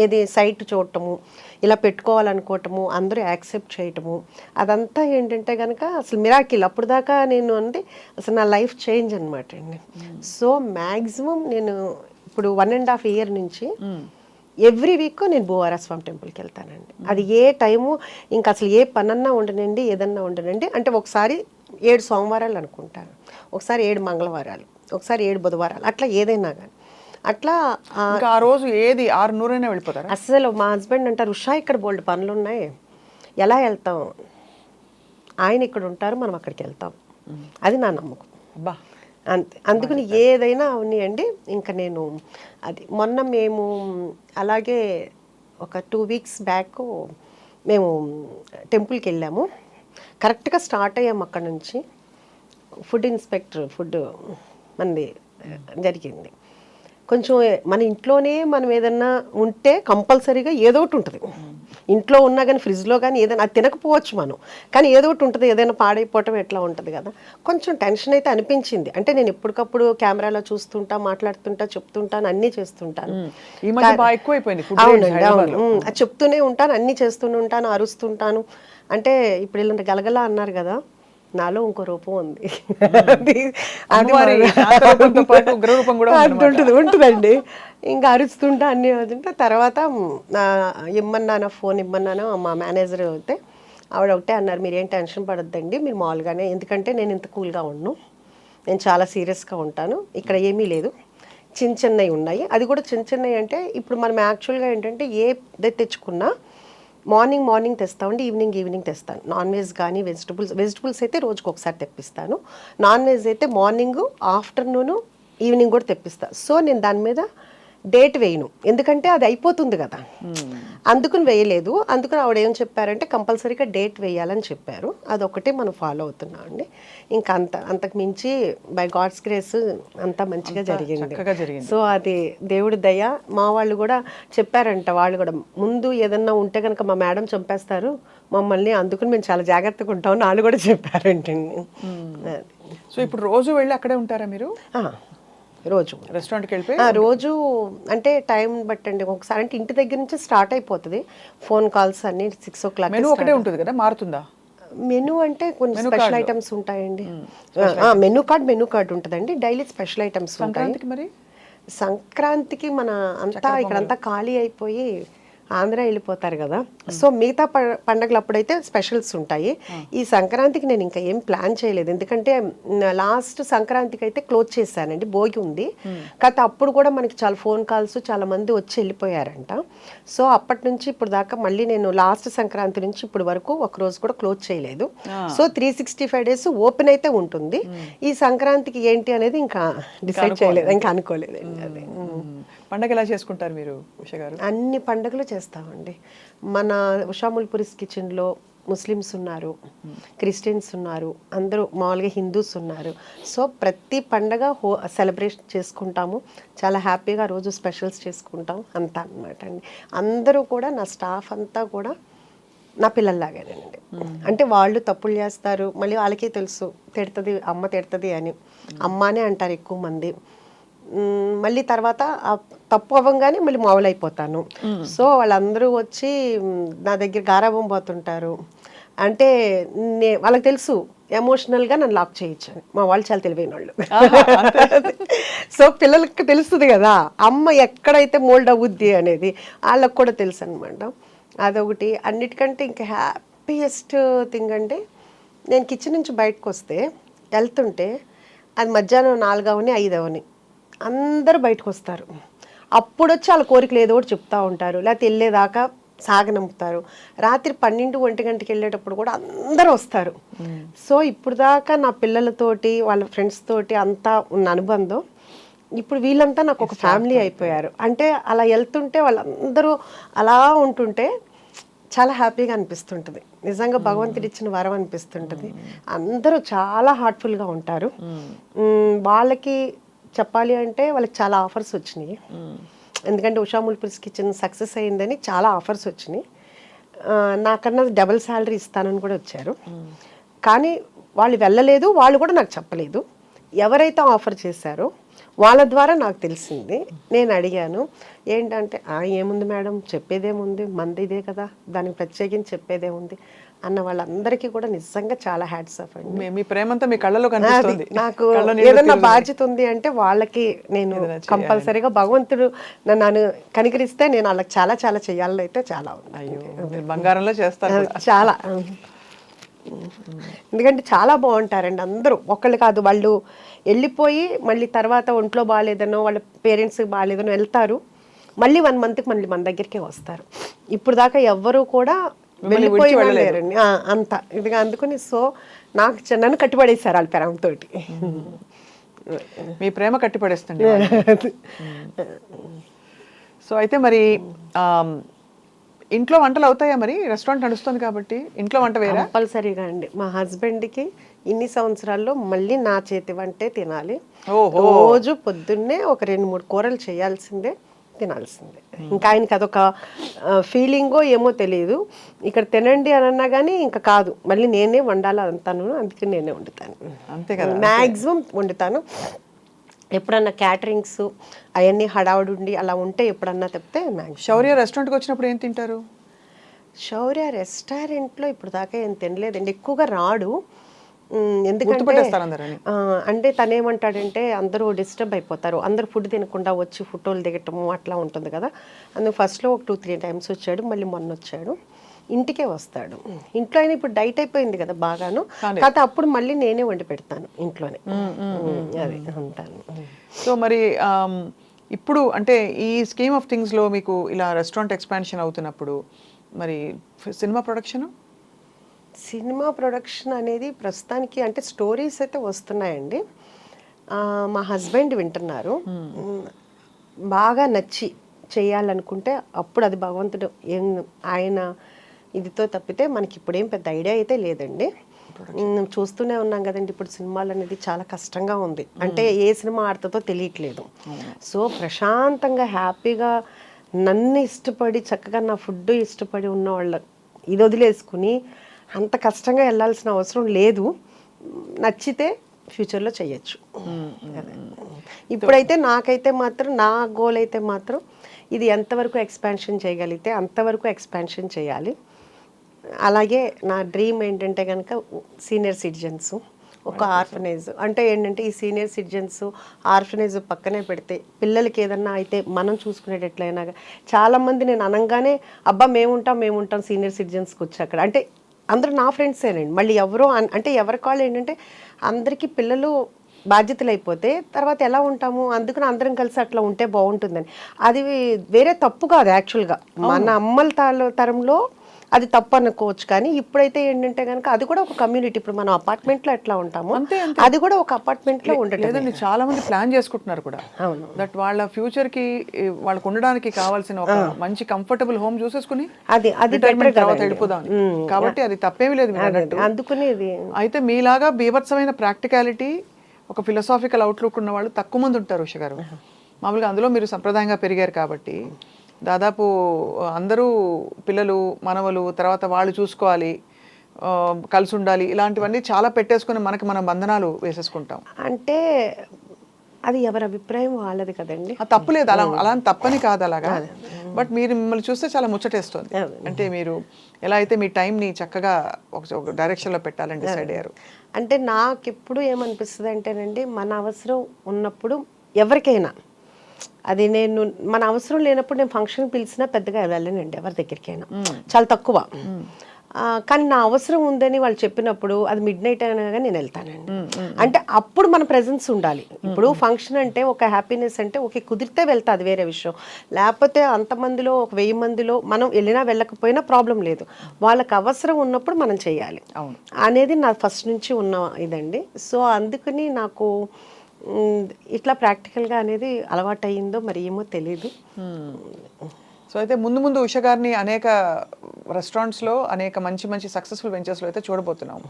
ఇది సైట్ చూడటము, ఇలా పెట్టుకోవాలనుకోవటము, అందరూ యాక్సెప్ట్ చేయటము, అదంతా ఏంటంటే కనుక అసలు మిరాకిల్. అప్పుడు దాకా నేను అంటే అసలు నా లైఫ్ చేంజ్ అనమాట అండి. సో మ్యాక్సిమం నేను ఇప్పుడు 1.5 ఇయర్ నుంచి ఎవ్రీ వీక్ నేను భూవరా స్వామి టెంపుల్కి వెళ్తానండి. అది ఏ టైము ఇంకా అసలు ఏ పనన్నా ఉండనండి, ఏదన్నా ఉండనండి. అంటే ఒకసారి 7 సోమవారాలు అనుకుంటాను, ఒకసారి 7 మంగళవారాలు, ఒకసారి 7 బుధవారాలు, అట్లా ఏదైనా కానీ అట్లా. ఆ రోజు ఏది 6:100 వెళ్ళిపోతారు. అసలు మా హస్బెండ్ అంటారు, ఉషా ఇక్కడ బోల్డ్ పనులు ఉన్నాయి, ఎలా వెళ్తాం, ఆయన ఇక్కడ ఉంటారు మనం అక్కడికి వెళ్తాం, అది నా నమ్మకం. అబ్బా అంతే. అందుకని ఏదైనా ఉన్నాయండి. ఇంకా నేను అది మొన్న మేము అలాగే ఒక 2 వీక్స్ బ్యాక్ మేము టెంపుల్కి వెళ్ళాము. కరెక్ట్గా స్టార్ట్ అయ్యాము అక్కడ నుంచి. ఫుడ్ ఇన్స్పెక్టర్ మనది జరిగింది. కొంచెం మన ఇంట్లోనే మనం ఏదన్నా ఉంటే కంపల్సరీగా ఏదో ఒకటి ఉంటుంది. ఇంట్లో ఉన్నా కానీ ఫ్రిడ్జ్లో కానీ ఏదైనా అది తినకపోవచ్చు మనం, కానీ ఏదో ఒకటి ఉంటుంది, ఏదైనా పాడైపోవటం ఎట్లా ఉంటుంది కదా. కొంచెం టెన్షన్ అయితే అనిపించింది. అంటే నేను ఎప్పటికప్పుడు కెమెరాలో చూస్తుంటా, మాట్లాడుతుంటా, చెప్తుంటాను, అన్నీ చేస్తుంటాను. అవునండి, అవును, అది చెప్తూనే ఉంటాను, అన్నీ చేస్తూనే ఉంటాను, అరుస్తుంటాను. అంటే ఇప్పుడు ఇలాంటి గలగల అన్నారు కదా, నాలో ఇంకో రూపం ఉంది, ఉంటుందండి. ఇంకా అరుస్తుంటా అన్నీ అవుతుంటా. తర్వాత ఇమ్మన్నాను, ఫోన్ ఇమ్మన్నాను, మా మేనేజర్ అయితే ఆవిడ ఒకటే అన్నారు, మీరు ఏం టెన్షన్ పడొద్దండి, మీరు మామూలుగానే, ఎందుకంటే నేను ఇంత కూల్గా ఉన్నాను, నేను చాలా సీరియస్గా ఉంటాను, ఇక్కడ ఏమీ లేదు, చిన్నవి ఉన్నాయి. అది కూడా చిన్నవి అంటే ఇప్పుడు మనం యాక్చువల్గా ఏంటంటే ఏది తెచ్చుకున్నా మార్నింగ్ తెస్తామండి, ఈవినింగ్ తెస్తాను. నాన్ వెజ్ కానీ వెజిటబుల్స్ అయితే రోజుకి ఒకసారి తెప్పిస్తాను. నాన్ వెజ్ అయితే మార్నింగ్, ఆఫ్టర్నూను, ఈవినింగ్ కూడా తెప్పిస్తాను. సో నేను దాని మీద డేట్ వేయను, ఎందుకంటే అది అయిపోతుంది కదా, అందుకుని వేయలేదు. అందుకని ఆవిడ ఏం చెప్పారంటే కంపల్సరీగా డేట్ వేయాలని చెప్పారు. అదొకటే మనం ఫాలో అవుతున్నాం అండి. ఇంకా అంతకు మించి బై గాడ్స్ గ్రేస్ అంతా మంచిగా జరిగింది. సో అది దేవుడి దయ. మా వాళ్ళు కూడా చెప్పారంట, వాళ్ళు కూడా ముందు ఏదన్నా ఉంటే కనుక మా మేడం చంపేస్తారు మమ్మల్ని, అందుకని మేము చాలా జాగ్రత్తగా ఉంటామని వాళ్ళు కూడా చెప్పారంటండి. సో ఇప్పుడు రోజు వెళ్ళి అక్కడే ఉంటారా మీరు? రోజు రెస్టారెంట్కి వెళ్ళి రోజు అంటే టైం బట్టండి. ఒకసారి అంటే ఇంటి దగ్గర నుంచి స్టార్ట్ అయిపోతుంది, ఫోన్ కాల్స్ అన్ని 6 o'clock మెనూ ఒకటే ఉంటుంది కదా, మారుతుందా? మెనూ అంటే కొన్ని Menu స్పెషల్ card లో. ఐటమ్స్ ఉంటాయండి. మెనూ కార్డ్ ఉంటుందండి. డైలీ స్పెషల్ ఐటమ్స్ ఉంటాయి. సంక్రాంతికి మరి సంక్రాంతికి మన అంతా ఇక్కడంతా ఖాళీ అయిపోయి ఆంధ్ర వెళ్ళిపోతారు కదా, సో మిగతా పండగలు అప్పుడైతే స్పెషల్స్ ఉంటాయి. ఈ సంక్రాంతికి నేను ఇంకా ఏం ప్లాన్ చేయలేదు, ఎందుకంటే లాస్ట్ సంక్రాంతికి అయితే క్లోజ్ చేశానండి, భోగి ఉంది. కాకపోతే అప్పుడు కూడా మనకి చాలా ఫోన్ కాల్స్, చాలా మంది వచ్చి వెళ్ళిపోయారంట. సో అప్పటి నుంచి ఇప్పుడు దాకా మళ్ళీ నేను లాస్ట్ సంక్రాంతి నుంచి ఇప్పుడు వరకు ఒక రోజు కూడా క్లోజ్ చేయలేదు. సో 365 days ఓపెన్ అయితే ఉంటుంది. ఈ సంక్రాంతికి ఏంటి అనేది ఇంకా డిసైడ్ చేయలేదు, ఇంకా అనుకోలేదండి. అది పండగ ఎలా చేసుకుంటారు మీరు ఉష గారు? అన్ని పండుగలు చేస్తామండి. మన ఉషా ముల్పురిస్ కిచెన్లో ముస్లిమ్స్ ఉన్నారు, క్రిస్టియన్స్ ఉన్నారు, అందరూ మామూలుగా హిందూస్ ఉన్నారు. సో ప్రతి పండగ సెలబ్రేషన్ చేసుకుంటాము, చాలా హ్యాపీగా రోజు స్పెషల్స్ చేసుకుంటాం అంతా అనమాట అండి. అందరూ కూడా నా స్టాఫ్ అంతా కూడా నా పిల్లల్లాగానండి. అంటే వాళ్ళు తప్పులు చేస్తారు, మళ్ళీ వాళ్ళకే తెలుసు తిడుతుంది, అమ్మ తిడుతుంది అని, అమ్మనే అంటారు ఎక్కువ మంది. మళ్ళీ తర్వాత తప్పు అవ్వగానే మళ్ళీ మామూలు అయిపోతాను. సో వాళ్ళందరూ వచ్చి నా దగ్గర గారాబం పోతుంటారు. అంటే వాళ్ళకి తెలుసు ఎమోషనల్గా నన్ను లాక్ చేయొచ్చు అని. మా వాళ్ళు చాలా తెలివైన వాళ్ళు. సో పిల్లలకి తెలుస్తుంది కదా అమ్మ ఎక్కడైతే మోల్డ్ అవుద్ది అనేది, వాళ్ళకి కూడా తెలుసు అనమాట. అదొకటి. అన్నిటికంటే ఇంకా హ్యాపీయెస్ట్ థింగ్ అంటే, నేను కిచెన్ నుంచి బయటకు వస్తే వెళ్తుంటే అది మధ్యాహ్నం 4 అవని 5 అవని అందరూ బయటకు వస్తారు. అప్పుడు వచ్చి వాళ్ళ కోరికలు ఏదో ఒకటి చెప్తూ ఉంటారు, లేకపోతే వెళ్ళేదాకా సాగనంపుతారు. రాత్రి 12-1 గంటకి వెళ్ళేటప్పుడు కూడా అందరూ వస్తారు. సో ఇప్పుడు దాకా నా పిల్లలతోటి వాళ్ళ ఫ్రెండ్స్ తోటి అంతా ఉన్న అనుబంధం ఇప్పుడు వీళ్ళంతా నాకు ఒక ఫ్యామిలీ అయిపోయారు. అంటే అలా వెళ్తుంటే వాళ్ళందరూ అలా ఉంటుంటే చాలా హ్యాపీగా అనిపిస్తుంటుంది. నిజంగా భగవంతుడు ఇచ్చిన వరం అనిపిస్తుంటుంది. అందరూ చాలా హార్ట్ఫుల్గా ఉంటారు. వాళ్ళకి చెప్పాలి అంటే వాళ్ళకి చాలా ఆఫర్స్ వచ్చినాయి, ఎందుకంటే ఉషా ముల్పురిస్ కిచెన్ సక్సెస్ అయిందని చాలా ఆఫర్స్ వచ్చినాయి. నాకన్నా డబుల్ శాలరీ ఇస్తానని కూడా వచ్చారు. కానీ వాళ్ళు వెళ్ళలేదు, వాళ్ళు కూడా నాకు చెప్పలేదు. ఎవరైతే ఆఫర్ చేశారో వాళ్ళ ద్వారా నాకు తెలిసింది. నేను అడిగాను, ఏంటంటే ఏముంది మేడం, చెప్పేదేముంది, మంది ఇదే కదా, దానికి ప్రత్యేకించి చెప్పేదేముంది అన్న వాళ్ళందరికీ కూడా నిజంగా చాలా హ్యాట్స్ ఆఫ్ అండి. మీ ప్రేమంతా మీ కళ్ళలో కనిపిస్తుంది. నాకు ఏదన్నా బాధ్యత ఉంది అంటే వాళ్ళకి నేను కంపల్సరీగా, భగవంతుడు నన్ను కనికరిస్తే నేను వాళ్ళకి చాలా చాలా చేయాలని అయితే చాలా ఉంది. అయ్యో, బంగారంలో చేస్తారు చాలా. ఎందుకంటే చాలా బాగుంటారండి అందరూ, ఒక్కళ్ళు కాదు. వాళ్ళు వెళ్ళిపోయి మళ్ళీ తర్వాత ఒంట్లో బాగాలేదనో వాళ్ళ పేరెంట్స్కి బాగాలేదనో వెళ్తారు, మళ్ళీ 1 monthకి మళ్ళీ మన దగ్గరికే వస్తారు. ఇప్పుడు దాకా ఎవ్వరూ కూడా వెళ్ళిపోయి వెళ్ళలేరండి అంత ఇదిగా. అందుకని సో నాకు నన్ను కట్టుబడేశారు వాళ్ళ ప్రేమతో. మీ ప్రేమ కట్టిపడేస్తుంది. సో అయితే మరి ఇంట్లో వంటలు అవుతాయా? మరి రెస్టారెంట్ నడుస్తుంది కాబట్టి ఇంట్లో వంట వేరా? కంపల్సరీగా అండి. మా హస్బెండ్కి ఇన్ని సంవత్సరాల్లో మళ్ళీ నా చేతి వంటే తినాలి. రోజు పొద్దున్నే ఒక 2-3 కూరలు చేయాల్సిందే, తినాల్సిందే. ఇంకా ఆయనకి అదొక ఫీలింగో ఏమో తెలియదు. ఇక్కడ తినండి అని అన్నా కానీ ఇంకా కాదు, మళ్ళీ నేనే వండాలి అంతాను, అందుకే నేనే వండుతాను. అంతే కదా, మ్యాక్సిమం వండుతాను. ఎప్పుడన్నా క్యాటరింగ్స్ అవన్నీ హడావుడి ఉండి అలా ఉంటే ఎప్పుడన్నా తప్పితే మ్యాక్సిమం. శౌర్య రెస్టారెంట్కి వచ్చినప్పుడు ఏం తింటారు? శౌర్య రెస్టారెంట్లో ఇప్పుడు దాకా ఏం తినలేదండి, ఎక్కువగా రాడు. ఎందుకంటే అంటే తను ఏమంటాడంటే అందరూ డిస్టర్బ్ అయిపోతారు, అందరూ ఫుడ్ తినకుండా వచ్చి ఫోటోలు దిగటము అట్లా ఉంటుంది కదా. అందుకు ఫస్ట్లో ఒక 2-3 times వచ్చాడు, మళ్ళీ మొన్న వచ్చాడు. ఇంటికే వస్తాడు. ఇంట్లో అయినా ఇప్పుడు డైట్ అయిపోయింది కదా బాగాను, కాకపోతే అప్పుడు మళ్ళీ నేనే వండి పెడతాను ఇంట్లోనే. అది అంటాను. సో మరి ఇప్పుడు అంటే ఈ స్కీమ్ ఆఫ్ థింగ్స్లో మీకు ఇలా రెస్టారెంట్ ఎక్స్పాన్షన్ అవుతున్నప్పుడు మరి సినిమా ప్రొడక్షన్ అనేది ప్రస్తుతానికి అంటే స్టోరీస్ అయితే వస్తున్నాయండి. మా హస్బెండ్ వింటున్నారు. బాగా నచ్చి చేయాలనుకుంటే అప్పుడు అది భగవంతుడు ఆయన ఇదితో తప్పితే మనకి ఇప్పుడేం పెద్ద ఐడియా అయితే లేదండి. చూస్తూనే ఉన్నాం కదండి, ఇప్పుడు సినిమాలు అనేది చాలా కష్టంగా ఉంది. అంటే ఏ సినిమా ఆడుతుందో తెలియట్లేదు. సో ప్రశాంతంగా హ్యాపీగా నన్ను ఇష్టపడి చక్కగా నా ఫుడ్ ఇష్టపడి ఉన్న వాళ్ళ ఇది వదిలేసుకుని అంత కష్టంగా వెళ్ళాల్సిన అవసరం లేదు. నచ్చితే ఫ్యూచర్లో చెయ్యొచ్చు. ఇప్పుడైతే నాకైతే మాత్రం నా గోల్ అయితే మాత్రం ఇది ఎంతవరకు ఎక్స్పాన్షన్ చేయగలిగితే అంతవరకు ఎక్స్పాన్షన్ చేయాలి. అలాగే నా డ్రీమ్ ఏంటంటే కనుక సీనియర్ సిటిజన్స్ ఒక ఆర్ఫనైజ్, అంటే ఏంటంటే ఈ సీనియర్ సిటిజన్స్ ఆర్ఫనైజ్ పక్కనే పెడితే పిల్లలకి ఏదన్నా అయితే మనం చూసుకునేటట్లయినా, చాలామంది నేను అనగానే అబ్బా మేముంటాం సీనియర్ సిటిజన్స్కి వచ్చి అక్కడ, అంటే అందరూ నా ఫ్రెండ్సేనండి. మళ్ళీ ఎవరో అంటే ఎవరి కాళ్ళు ఏంటంటే అందరికీ పిల్లలు బాధ్యతలు అయిపోతే తర్వాత ఎలా ఉంటాము, అందుకని అందరం కలిసి అట్లా ఉంటే బాగుంటుందని. అది వేరే తప్పు కాదు యాక్చువల్గా, మన అమ్మల తరంలో అది తప్పు అనుకోవచ్చు. కానీ ఇప్పుడైతే ఏంటంటే కనుక అది కూడా ఒక కమ్యూనిటీ. ఇప్పుడు మనం అపార్ట్మెంట్లో ఎట్లా ఉంటామో అది కూడా ఒక అపార్ట్మెంట్లో ఉండటం లేదండి. చాలా మంది ప్లాన్ చేసుకుంటున్నారు కూడా. అవును. దట్ వాళ్ళ ఫ్యూచర్ కి వాళ్ళకు ఉండడానికి కావాల్సిన ఒక మంచి కంఫర్టబుల్ హోమ్ చూసేసుకుని అది రిటైర్మెంట్ తర్వాత వెళ్ళిపోదాం. కాబట్టి అది తప్పేమీ లేదు మీరు అన్నట్టు. అందుకని ఇది అయితే మీలాగా బీభత్సమైన ప్రాక్టికాలిటీ, ఒక ఫిలసాఫికల్ అవుట్లుక్ ఉన్న వాళ్ళు తక్కువ మంది ఉంటారు ఉష గారు. మామూలుగా అందులో మీరు సంప్రదాయంగా పెరిగారు కాబట్టి దాదాపు అందరూ పిల్లలు మనవలు తర్వాత వాళ్ళు చూసుకోవాలి, కలిసి ఉండాలి, ఇలాంటివన్నీ చాలా పెట్టేసుకుని మనకి మనం బంధనాలు వేసేసుకుంటాం. అంటే అది ఎవరి అభిప్రాయం వాళ్ళది కదండి. తప్పు లేదు, అలా తప్పని కాదు అలాగా. బట్ మీరు మిమ్మల్ని చూస్తే చాలా ముచ్చటేస్తుంది. అంటే మీరు ఎలా అయితే మీ టైంని చక్కగా ఒక డైరెక్షన్లో పెట్టాలని డిసైడ్ అయ్యారు. అంటే నాకు ఎప్పుడు ఏమనిపిస్తుంది అంటేనండి, మన అవసరం ఉన్నప్పుడు ఎవరికైనా, అది నేను మన అవసరం లేనప్పుడు నేను ఫంక్షన్ పిలిచినా పెద్దగా వెళ్ళనండి ఎవరి దగ్గరికైనా, చాలా తక్కువ. కానీ నా అవసరం ఉందని వాళ్ళు చెప్పినప్పుడు అది మిడ్ నైట్ అయినా కానీ నేను వెళ్తానండి. అంటే అప్పుడు మన ప్రెజెన్స్ ఉండాలి. ఇప్పుడు ఫంక్షన్ అంటే ఒక హ్యాపీనెస్ అంటే ఓకే కుదిరితే వెళ్తా, అది వేరే విషయం. లేకపోతే అంతమందిలో ఒక 1000 మందిలో మనం వెళ్ళినా వెళ్ళకపోయినా ప్రాబ్లం లేదు. వాళ్ళకి అవసరం ఉన్నప్పుడు మనం చేయాలి అనేది నా ఫస్ట్ నుంచి ఉన్న ఇదండి. సో అందుకని నాకు ఇట్లా ప్రాక్టికల్గా అనేది అలవాటు అయ్యిందో మరి ఏమో తెలీదు. సో అయితే ముందు ఉష గారిని అనేక రెస్టారెంట్స్లో అనేక మంచి సక్సెస్ఫుల్ వెంచర్స్లో అయితే చూడబోతున్నాం.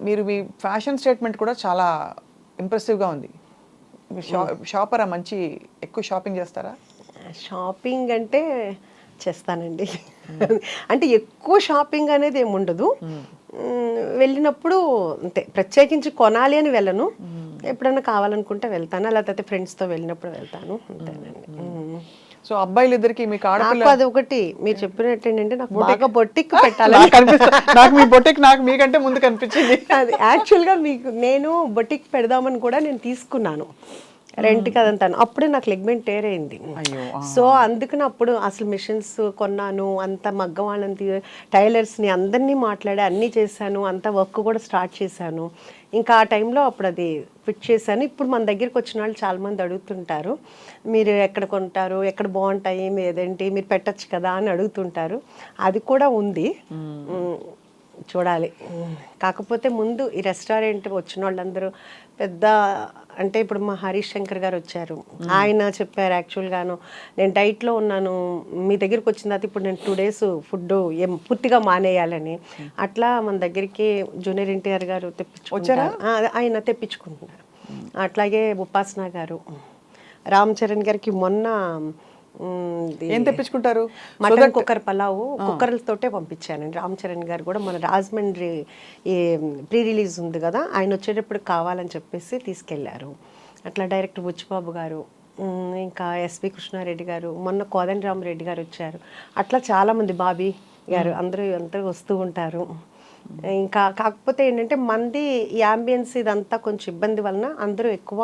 మీరు మీ ఫ్యాషన్ స్టేట్మెంట్ కూడా చాలా ఇంప్రెసివ్గా ఉంది. షాపరా, మంచి ఎక్కువ షాపింగ్ చేస్తారా? షాపింగ్ అంటే చేస్తానండి. అంటే ఎక్కువ షాపింగ్ అనేది ఏమి ఉండదు. వెళ్ళినప్పుడు అంతే, ప్రత్యేకించి కొనాలి అని వెళ్ళను. ఎప్పుడైనా కావాలనుకుంటే వెళ్తాను, లేకపోతే ఫ్రెండ్స్తో వెళ్ళినప్పుడు వెళ్తాను, అంతేనండి. సో అబ్బాయిలు ఇద్దరికి మీకు ఆడపిల్ల, అది ఒకటి మీరు చెప్పినట్టు ఏంటంటే నాకు బాగా బొట్టిక్ పెట్టాలి. నాకు మీ బొటిక్ నాకు మీకంటే ముందు కనిపించింది. అది యాక్చువల్గా మీకు నేను బొటిక్ పెడదామని కూడా నేను తీసుకున్నాను రెంట్కి అదంతాను. అప్పుడే నాకు లెగ్మెంట్ టేర్ అయింది. సో అందుకని అప్పుడు అసలు మిషన్స్ కొన్నాను, అంత మగ్గం వాళ్ళని టైలర్స్ని అందరినీ మాట్లాడి అన్నీ చేశాను, అంత వర్క్ కూడా స్టార్ట్ చేశాను. ఇంకా ఆ టైంలో అప్పుడు అది ఫిట్ చేశాను. ఇప్పుడు మన దగ్గరికి వచ్చిన వాళ్ళు చాలామంది అడుగుతుంటారు, మీరు ఎక్కడ కొంటారు, ఎక్కడ బాగుంటాయి, ఏదేంటి మీరు పెట్టచ్చు కదా అని అడుగుతుంటారు. అది కూడా ఉంది, చూడాలి. కాకపోతే ముందు ఈ రెస్టారెంట్ వచ్చిన వాళ్ళందరూ పెద్ద, అంటే ఇప్పుడు మా హరీష్ శంకర్ గారు వచ్చారు, ఆయన చెప్పారు యాక్చువల్గాను నేను డైట్లో ఉన్నాను, మీ దగ్గరికి వచ్చిన తర్వాత ఇప్పుడు నేను 2 days ఫుడ్ పూర్తిగా మానేయాలని. అట్లా మన దగ్గరికి జూనియర్ ఎన్టీఆర్ గారు తెప్పించుకుంటారు, ఆయన తెప్పించుకుంటున్నారు. అట్లాగే ఉపాసన గారు, రామ్ చరణ్ గారికి మొన్న ఏం తెప్పించుకుంటారు, మటన్ కుక్కర్ పలావు కుక్కర్లతోటే పంపించానండి. రామ్ చరణ్ గారు కూడా మన రాజమండ్రి ఈ ప్రీ రిలీజ్ ఉంది కదా, ఆయన వచ్చేటప్పుడు కావాలని చెప్పేసి తీసుకెళ్లారు. అట్లా డైరెక్టర్ బుచ్చిబాబు గారు, ఇంకా ఎస్పి కృష్ణారెడ్డి గారు, మొన్న కోదండరామరెడ్డి గారు వచ్చారు. అట్లా చాలామంది, బాబీ గారు, అందరూ వస్తూ ఉంటారు. ఇంకా కాకపోతే ఏంటంటే మంది ఈ అంబియన్స్ ఇదంతా కొంచెం ఇబ్బంది వలన అందరూ ఎక్కువ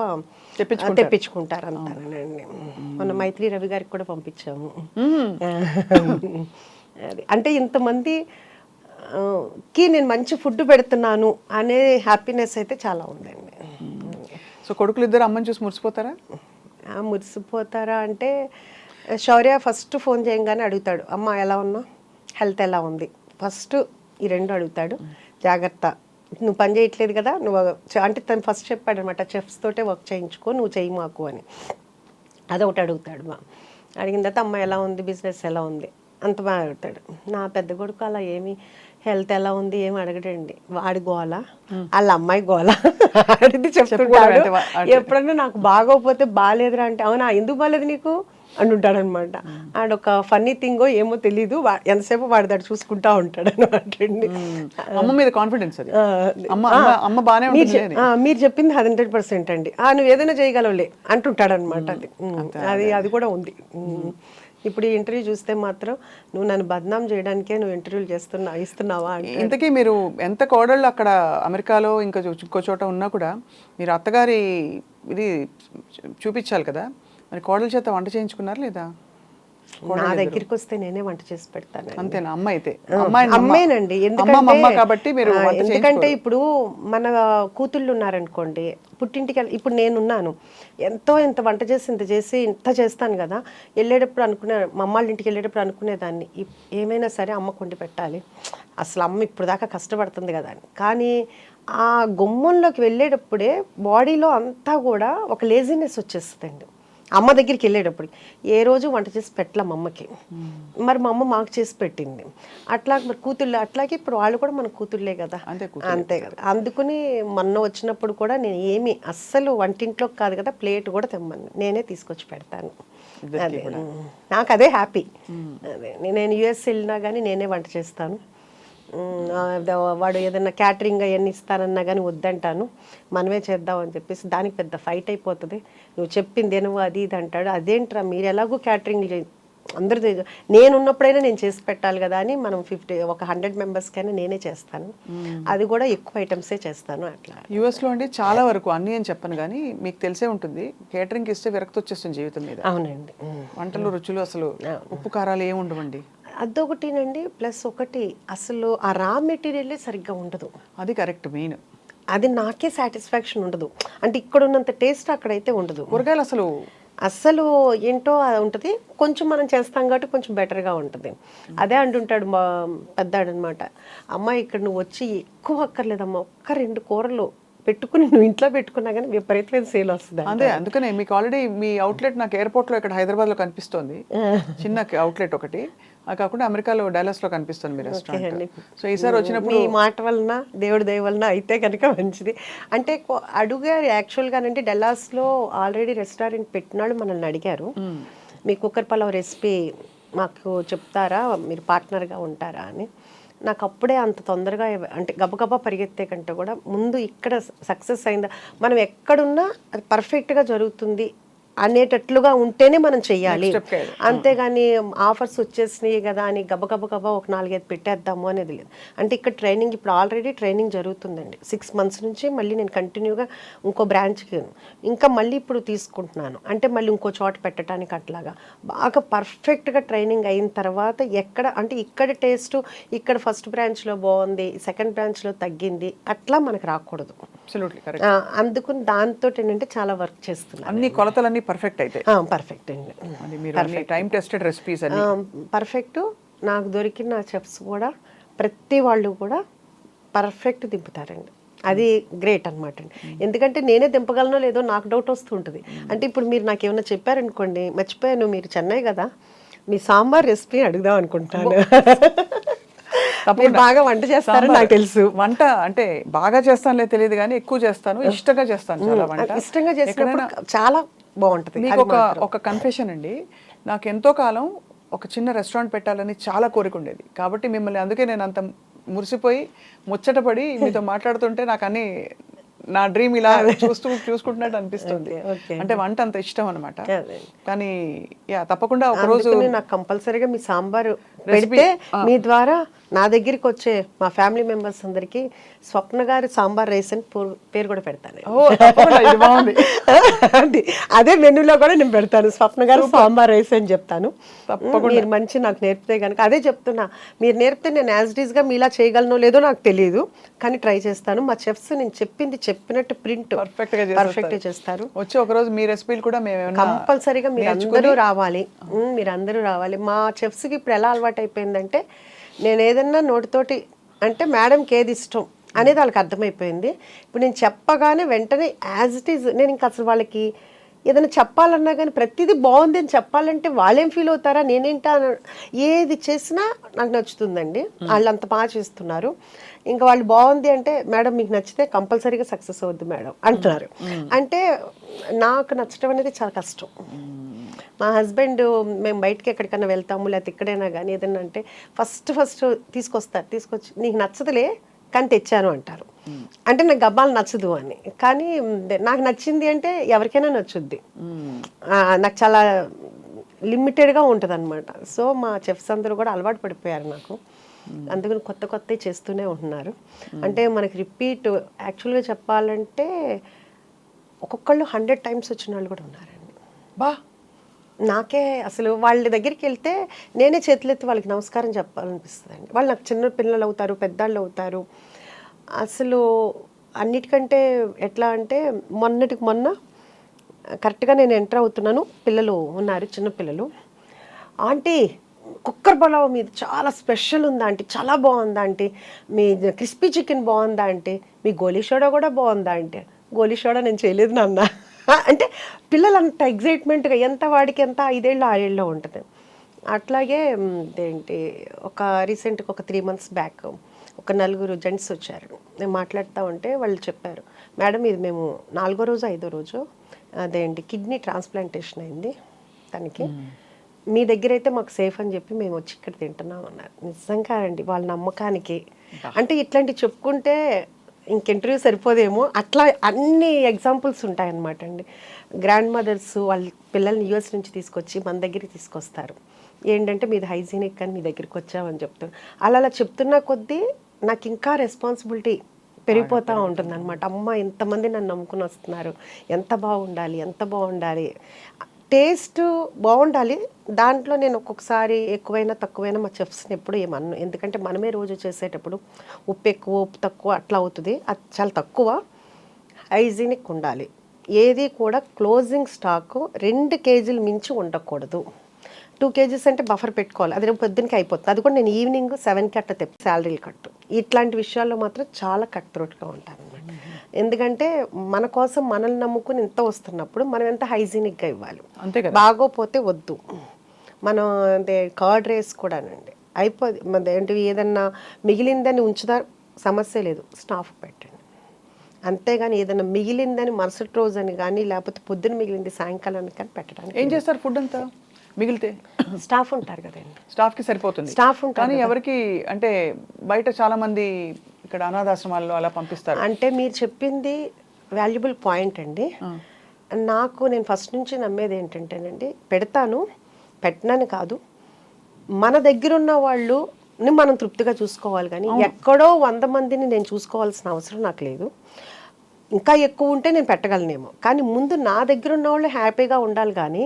తెప్పించుకుంటారు అంతానండి. మన మైత్రి రవి గారికి కూడా పంపించాము. అది అంటే ఇంతమంది కి నేను మంచి ఫుడ్ పెడుతున్నాను అనే హ్యాపీనెస్ అయితే చాలా ఉందండి. సో కొడుకులు ఇద్దరు అమ్మని చూసి మురిసిపోతారా? మురిసిపోతారా అంటే శౌర్య ఫస్ట్ ఫోన్ చేయగానే అడుగుతాడు, అమ్మ ఎలా ఉన్నా, హెల్త్ ఎలా ఉంది, ఫస్ట్ ఈ 2 అడుగుతాడు. జాగ్రత్త, నువ్వు పని చేయట్లేదు కదా, నువ్వు అంటే తను ఫస్ట్ చెప్పాడు అనమాట, చెఫ్స్ తోటే వర్క్ చేయించుకో, నువ్వు చెయ్యి మాకు అని. అదొకటి అడుగుతాడు. అడిగిన తర్వాత అమ్మ ఎలా ఉంది, బిజినెస్ ఎలా ఉంది, అంత బాగా అడుగుతాడు. నా పెద్ద కొడుకు అలా ఏమి హెల్త్ ఎలా ఉంది ఏమి అడగడండి, వాడి గోల, వాళ్ళ అమ్మాయి గోల అడిగి చెప్తుంటాడు. ఎప్పుడన్నా నాకు బాగోకపోతే బాగాలేదురా అంటే, అవునా ఎందుకు బాగాలేదు నీకు అంటుంటాడు అనమాట. ఆడొక ఫన్నీ థింగో ఏమో తెలీదు, ఎంతసేపు వాడి దాడు చూసుకుంటా ఉంటాడు అనమాట. అమ్మ మీద కాన్ఫిడెన్స్, మీరు చెప్పింది 100% అండి, నువ్వు ఏదైనా చేయగలవులే అంటుంటాడు అనమాట. అది కూడా ఉంది. ఇప్పుడు ఈ ఇంటర్వ్యూ చూస్తే మాత్రం నువ్వు నన్ను బద్నాం చేయడానికే నువ్వు ఇంటర్వ్యూలు ఇస్తున్నావా అంటే ఇంతకీ మీరు ఎంత కోడళ్ళు అక్కడ అమెరికాలో ఇంకా ఇంకో చోట ఉన్నా కూడా మీరు అత్తగారి ఇది చూపించాలి కదా, మరి కోడల చేత వంట చేయించుకున్నారు లేదా? నా దగ్గరికి వస్తే నేనే వంట చేసి పెడతాను. అంతేనా? అమ్మ అయితే అమ్మేనండి. కాబట్టి మీరు ఎందుకంటే ఇప్పుడు మన కూతుళ్ళు ఉన్నారనుకోండి, పుట్టింటికి ఇప్పుడు నేనున్నాను, ఎంత వంట చేసి ఇంత చేస్తాను కదా, వెళ్ళేటప్పుడు మా అమ్మాళ్ళ ఇంటికి వెళ్ళేటప్పుడు అనుకునేదాన్ని ఏమైనా సరే అమ్మ కొండి పెట్టాలి, అసలు అమ్మ ఇప్పుడు దాకా కష్టపడుతుంది కదా అని. కానీ ఆ గుమ్మంలోకి వెళ్ళేటప్పుడే బాడీలో అంతా కూడా ఒక లేజినెస్ వచ్చేస్తుందండి. అమ్మ దగ్గరికి వెళ్ళేటప్పుడు ఏ రోజు వంట చేసి పెట్టలేం అమ్మకి, మరి మా అమ్మ మాకు చేసి పెట్టింది. అట్లా మరి కూతుళ్ళు అట్లాగే ఇప్పుడు వాళ్ళు కూడా మన కూతుళ్ళే కదా, అంతే కదా. అందుకుని మొన్న వచ్చినప్పుడు కూడా నేను ఏమి అస్సలు వంటింట్లోకి కాదు కదా, ప్లేట్ కూడా తెమ్మని నేనే తీసుకొచ్చి పెడతాను. అదే నాకు అదే హ్యాపీ. అదే నేను యుఎస్ వెళ్ళినా కానీ నేనే వంట చేస్తాను. వాడు ఏదైనా క్యాటరింగ్ అవన్నీ ఇస్తానన్నా కానీ వద్దంటాను, మనమే చేద్దాం అని చెప్పేసి దానికి పెద్ద ఫైట్ అయిపోతుంది. నువ్వు చెప్పింది నువ్వు అది ఇది అంటాడు, అదేంట్రా మీరు ఎలాగో క్యాటరింగ్ అందరూ నేను ఉన్నప్పుడైనా నేను చేసి పెట్టాలి కదా అని మనం 100 మెంబర్స్కైనా నేనే చేస్తాను. అది కూడా ఎక్కువ ఐటమ్సే చేస్తాను. అట్లా యూఎస్లో అండి చాలా వరకు అన్నీ అని చెప్పను కానీ మీకు తెలిసే ఉంటుంది, కేటరింగ్ ఇస్తే విరక్తి వచ్చేస్తుంది జీవితం మీద. అవునండి. వంటలు రుచులు అసలు ఉప్పు కారాలు ఏమి ఉండవండి. అదొకటినండి. ప్లస్ ఒకటి అసలు ఆ రా మెటీరియలే సరిగ్గా ఉండదు. అది కరెక్ట్ మెయిన్. అది నాకే సాటిస్ఫాక్షన్ ఉండదు. అంటే ఇక్కడ ఉన్నంత టేస్ట్ అక్కడైతే ఉండదు. కూరగాయలు అసలు ఏంటో అది ఉంటుంది. కొంచెం మనం చేస్తాం కాబట్టి కొంచెం బెటర్గా ఉంటుంది. అదే అంటుంటాడు మా పెద్దాడు అనమాట, అమ్మ ఇక్కడ నువ్వు వచ్చి ఎక్కువ అక్కర్లేదమ్మా, 1-2 కూరలు పెట్టుకుని నువ్వు ఇంట్లో పెట్టుకున్నా కానీ విపరీతమైన సేల్ వస్తుంది. అదే అందుకనే మీకు ఆల్రెడీ మీ అవుట్లెట్ నాకు ఎయిర్పోర్ట్లో ఇక్కడ హైదరాబాద్లో కనిపిస్తోంది, చిన్న అవుట్లెట్ ఒకటి. అది కాకుండా అమెరికాలో డాలస్లో కనిపిస్తుంది మీ రెస్టారెంట్. సో ఈసారి వచ్చినప్పుడు మీ మాట వలన దేవుడి దయ వలన అయితే కనుక మంచిది. అంటే అడుగారు యాక్చువల్గా అంటే డల్లాస్లో ఆల్రెడీ రెస్టారెంట్ పెట్టినాడు, మనల్ని అడిగారు మీ కుక్కర్ పలావ్ రెసిపీ మాకు చెప్తారా, మీరు పార్ట్నర్గా ఉంటారా అని. నాకు అప్పుడే అంత తొందరగా అంటే గబగబా పరిగెత్తే కంటే కూడా ముందు ఇక్కడ సక్సెస్ అయిందా, మనం ఎక్కడున్నా అది పర్ఫెక్ట్గా జరుగుతుంది అనేటట్లుగా ఉంటేనే మనం చెయ్యాలి. అంతేగాని ఆఫర్స్ వచ్చేసినాయి కదా అని గబగబా ఒక 4-5 పెట్టేద్దాము అనేది లేదు. అంటే ఇక్కడ ట్రైనింగ్ ఇప్పుడు ఆల్రెడీ ట్రైనింగ్ జరుగుతుందండి. 6 months నుంచి మళ్ళీ నేను కంటిన్యూగా ఇంకో బ్రాంచ్కి ఇంకా మళ్ళీ ఇప్పుడు తీసుకుంటున్నాను. అంటే మళ్ళీ ఇంకో చోట పెట్టడానికి అట్లాగా బాగా పర్ఫెక్ట్గా ట్రైనింగ్ అయిన తర్వాత ఎక్కడ అంటే ఇక్కడ టేస్ట్ ఇక్కడ ఫస్ట్ బ్రాంచ్లో బాగుంది, సెకండ్ బ్రాంచ్లో తగ్గింది, అట్లా మనకు రాకూడదు. అందుకుని దాంతో ఏంటంటే చాలా వర్క్ చేస్తున్నాను. అన్ని కొలతలన్నీ పర్ఫెక్ట్ అయితే పర్ఫెక్ట్ అండి. Time tested recipes perfect. నాకు దొరికిన చెఫ్స్ కూడా ప్రతి వాళ్ళు కూడా పర్ఫెక్ట్ దింపుతారండి. అది గ్రేట్ అనమాట అండి. ఎందుకంటే నేనే దింపగలనో లేదో నాకు డౌట్ వస్తుంటుంది. అంటే ఇప్పుడు మీరు నాకు ఏమైనా చెప్పారనుకోండి, మర్చిపోయాను మీరు చెన్నై కదా, మీ సాంబార్ రెసిపీ అడుగుదాం అనుకుంటాను. బాగా వంట చేస్తారని నాకు తెలుసు. వంట అంటే బాగా చేస్తానులే తెలియదు కానీ ఎక్కువ చేస్తాను, ఇష్టంగా చేస్తాను. చాలా వంట ఇష్టంగా చేసినప్పుడు చాలా బాగుంటుంది. మీకు ఒక కన్ఫెషన్ అండి, నాకు ఎంతో కాలం ఒక చిన్న రెస్టారెంట్ పెట్టాలని చాలా కోరిక ఉండేది. కాబట్టి మిమ్మల్ని అందుకే నేను అంత మురిసిపోయి ముచ్చటపడి మీతో మాట్లాడుతుంటే నాకు అన్ని నా డ్రీమ్ ఇలా చూసుకుంటున్నట్టు అనిపిస్తుంది. అంటే వంట అంత ఇష్టం అనమాట. కానీ తప్పకుండా ఒక రోజు నాకు కంపల్సరీగా మీ సాంబార్ పెడితే మీ ద్వారా నా దగ్గరికి వచ్చే మా ఫ్యామిలీ మెంబర్స్ అందరికి స్వప్న గారి సాంబార్ రైస్ అని పేరు కూడా పెడతాను. అదే మెనూలో కూడా నేను పెడతాను, స్వప్న గారు సాంబార్ రైస్ అని చెప్తాను. మీరు మంచి నాకు నేర్పితే కనుక అదే చెప్తున్నా, మీరు నేర్పితే నేను యాజ్ ఇట్ ఈస్ గా మీలా చేయగలనో లేదో నాకు తెలియదు, కానీ ట్రై చేస్తాను. మా చెఫ్స్ నేను చెప్పినట్టు ప్రింట్ పర్ఫెక్ట్ గా చేస్తారు. వచ్చి ఒక రోజు మీ రెసిపీలు కూడా మేము కంపల్సరీగా మీరందరూ రావాలి. మీరందరూ రావాలి. మా చెఫ్స్ కి ఇప్పుడు ఎలా అలవాటు అయిపోయిందంటే, నేను ఏదన్నా నోటితోటి అంటే మేడంకి ఏది ఇష్టం అనేది వాళ్ళకి అర్థమైపోయింది. ఇప్పుడు నేను చెప్పగానే వెంటనే యాజ్ ఇట్ ఈజ్ నేను ఇంకా అసలు వాళ్ళకి ఏదైనా చెప్పాలన్నా కానీ ప్రతిదీ బాగుంది అని చెప్పాలంటే వాళ్ళేం ఫీల్ అవుతారా, నేనేంటా, ఏది చేసినా నాకు నచ్చుతుందండి. వాళ్ళు అంత బాగా చేస్తున్నారు. ఇంకా వాళ్ళు బాగుంది అంటే మేడం మీకు నచ్చితే కంపల్సరీగా సక్సెస్ అవుద్ది మేడం అంటున్నారు. అంటే నాకు నచ్చడం అనేది చాలా కష్టం. మా హస్బెండ్ మేము బయటకి ఎక్కడికైనా వెళ్తాము లేకపోతే ఎక్కడైనా కానీ ఏదైనా అంటే ఫస్ట్ తీసుకొచ్చి నీకు నచ్చదులే కానీ తెచ్చాను అంటారు. అంటే నాకు గబ్బాలు నచ్చదు అని. కానీ నాకు నచ్చింది అంటే ఎవరికైనా నచ్చుద్ది. నాకు చాలా లిమిటెడ్గా ఉంటుంది అనమాట. సో మా చెఫ్స్ అందరూ కూడా అలవాటు పడిపోయారు నాకు. అందుకని కొత్త కొత్తవి చేస్తూనే ఉంటున్నారు. అంటే మనకి రిపీట్ యాక్చువల్గా చెప్పాలంటే ఒక్కొక్కళ్ళు 100 టైమ్స్ వచ్చిన వాళ్ళు కూడా ఉన్నారండి. బా నాకే అసలు వాళ్ళ దగ్గరికి వెళ్తే నేనే చేతులెత్తి వాళ్ళకి నమస్కారం చెప్పాలనిపిస్తుందండి. వాళ్ళు నాకు చిన్న పిల్లలు అవుతారు, పెద్దాళ్ళు అవుతారు. అసలు అన్నిటికంటే ఎట్లా అంటే మొన్నటికి మొన్న కరెక్ట్గా నేను ఎంటర్ అవుతున్నాను, పిల్లలు ఉన్నారు, చిన్న పిల్లలు. ఆంటీ కుక్కర్ పలావ్ మీద చాలా స్పెషల్ ఉందా ఆంటీ, చాలా బాగుందా ఆంటీ, మీ క్రిస్పీ చికెన్ బాగుందా ఆంటీ, మీ గోలీ సోడా కూడా బాగుందా ఆంటీ. గోలీ సోడా నేను చేయలేదు నాన్న అంటే పిల్లలు అంత ఎగ్జైట్మెంట్గా, ఎంత వాడికి ఎంత 5 ఏళ్ళు 6 ఏళ్ళలో ఉంటుంది. అట్లాగే ఏంటి ఒక రీసెంట్గా ఒక 3 months బ్యాక్ ఒక 4 జెంట్స్ వచ్చారు. నేను మాట్లాడుతూ ఉంటే వాళ్ళు చెప్పారు, మేడం ఇది మేము 4వ రోజు 5వ రోజు అదేంటి కిడ్నీ ట్రాన్స్ప్లాంటేషన్ అయింది తనకి, మీ దగ్గర అయితే మాకు సేఫ్ అని చెప్పి మేము వచ్చి ఇక్కడ తింటున్నాం అన్నారు. నిజంగా అండి వాళ్ళ నమ్మకానికి. అంటే ఇట్లాంటివి చెప్పుకుంటే ఇంక ఇంటర్వ్యూ సరిపోదేమో, అట్లా అన్ని ఎగ్జాంపుల్స్ ఉంటాయన్నమాట అండి. గ్రాండ్ మదర్స్ వాళ్ళ పిల్లల్ని యూఎస్ నుంచి తీసుకొచ్చి మన దగ్గరికి తీసుకొస్తారు. ఏంటంటే మీది హైజీనిక్ అని మీ దగ్గరికి వచ్చామని చెప్తారు. అలా చెప్తున్న కొద్దీ నాకు ఇంకా రెస్పాన్సిబిలిటీ పెరిగిపోతూ ఉంటుంది అనమాట. అమ్మ ఎంతమంది నన్ను నమ్ముకుని వస్తున్నారు, ఎంత బాగుండాలి, ఎంత బాగుండాలి, టేస్ట్ బాగుండాలి. దాంట్లో నేను ఒక్కొక్కసారి ఎక్కువైనా తక్కువైనా మా చెఫ్స్ని ఎప్పుడు ఏమన్నా, ఎందుకంటే మనమే రోజు చేసేటప్పుడు ఉప్పు ఎక్కువ ఉప్పు తక్కువ అట్లా అవుతుంది. అది చాలా తక్కువ. హైజీనిక్ ఉండాలి. ఏది కూడా క్లోజింగ్ స్టాక్ 2 kgs మించి ఉండకూడదు. 2 kgs అంటే బఫర్ పెట్టుకోవాలి. అది రేపు పొద్దునకి అయిపోతుంది. అది కూడా నేను ఈవినింగ్ 7కి అట్లా తెప్పి శాలరీలు కట్టు. ఇట్లాంటి విషయాల్లో మాత్రం చాలా కట్ త్రోట్గా ఉంటాను అనమాట. ఎందుకంటే మన కోసం మనల్ని నమ్ముకుని ఇంత వస్తున్నప్పుడు మనం ఎంత హైజీనిక్గా ఇవ్వాలి. అంతే కదా. బాగోపోతే వద్దు. మనం అంటే కర్డ్ రైస్ కూడానండి అయిపోయి ఏంటి ఏదన్నా మిగిలిందని ఉంచుదా సమస్య లేదు, స్టాఫ్ పెట్టండి. అంతేగాని ఏదైనా మిగిలిందని మరుసటి రోజు అని కానీ లేకపోతే పొద్దున మిగిలింది సాయంకాలానికి కానీ పెట్టడానికి. ఏం చేస్తారు ఫుడ్ అంతా మిగిలితే? స్టాఫ్ ఉంటారు కదండి, స్టాఫ్కి సరిపోతుంది. స్టాఫ్ ఉంటారు కానీ ఎవరికి అంటే బయట చాలా మంది ఇక్కడ అనాథాశ్రమాల్లో అలా పంపిస్తారు. అంటే మీరు చెప్పింది వాల్యుబుల్ పాయింట్ అండి. నాకు నేను ఫస్ట్ నుంచి నమ్మేది ఏంటంటేనండి, పెడతాను, పెట్టనని కాదు, మన దగ్గర ఉన్న వాళ్ళు మనం తృప్తిగా చూసుకోవాలి. కానీ ఎక్కడో 100 మందిని నేను చూసుకోవాల్సిన అవసరం నాకు లేదు. ఇంకా ఎక్కువ ఉంటే నేను పెట్టగలనేమో, కానీ ముందు నా దగ్గర ఉన్న వాళ్ళు హ్యాపీగా ఉండాలి. కానీ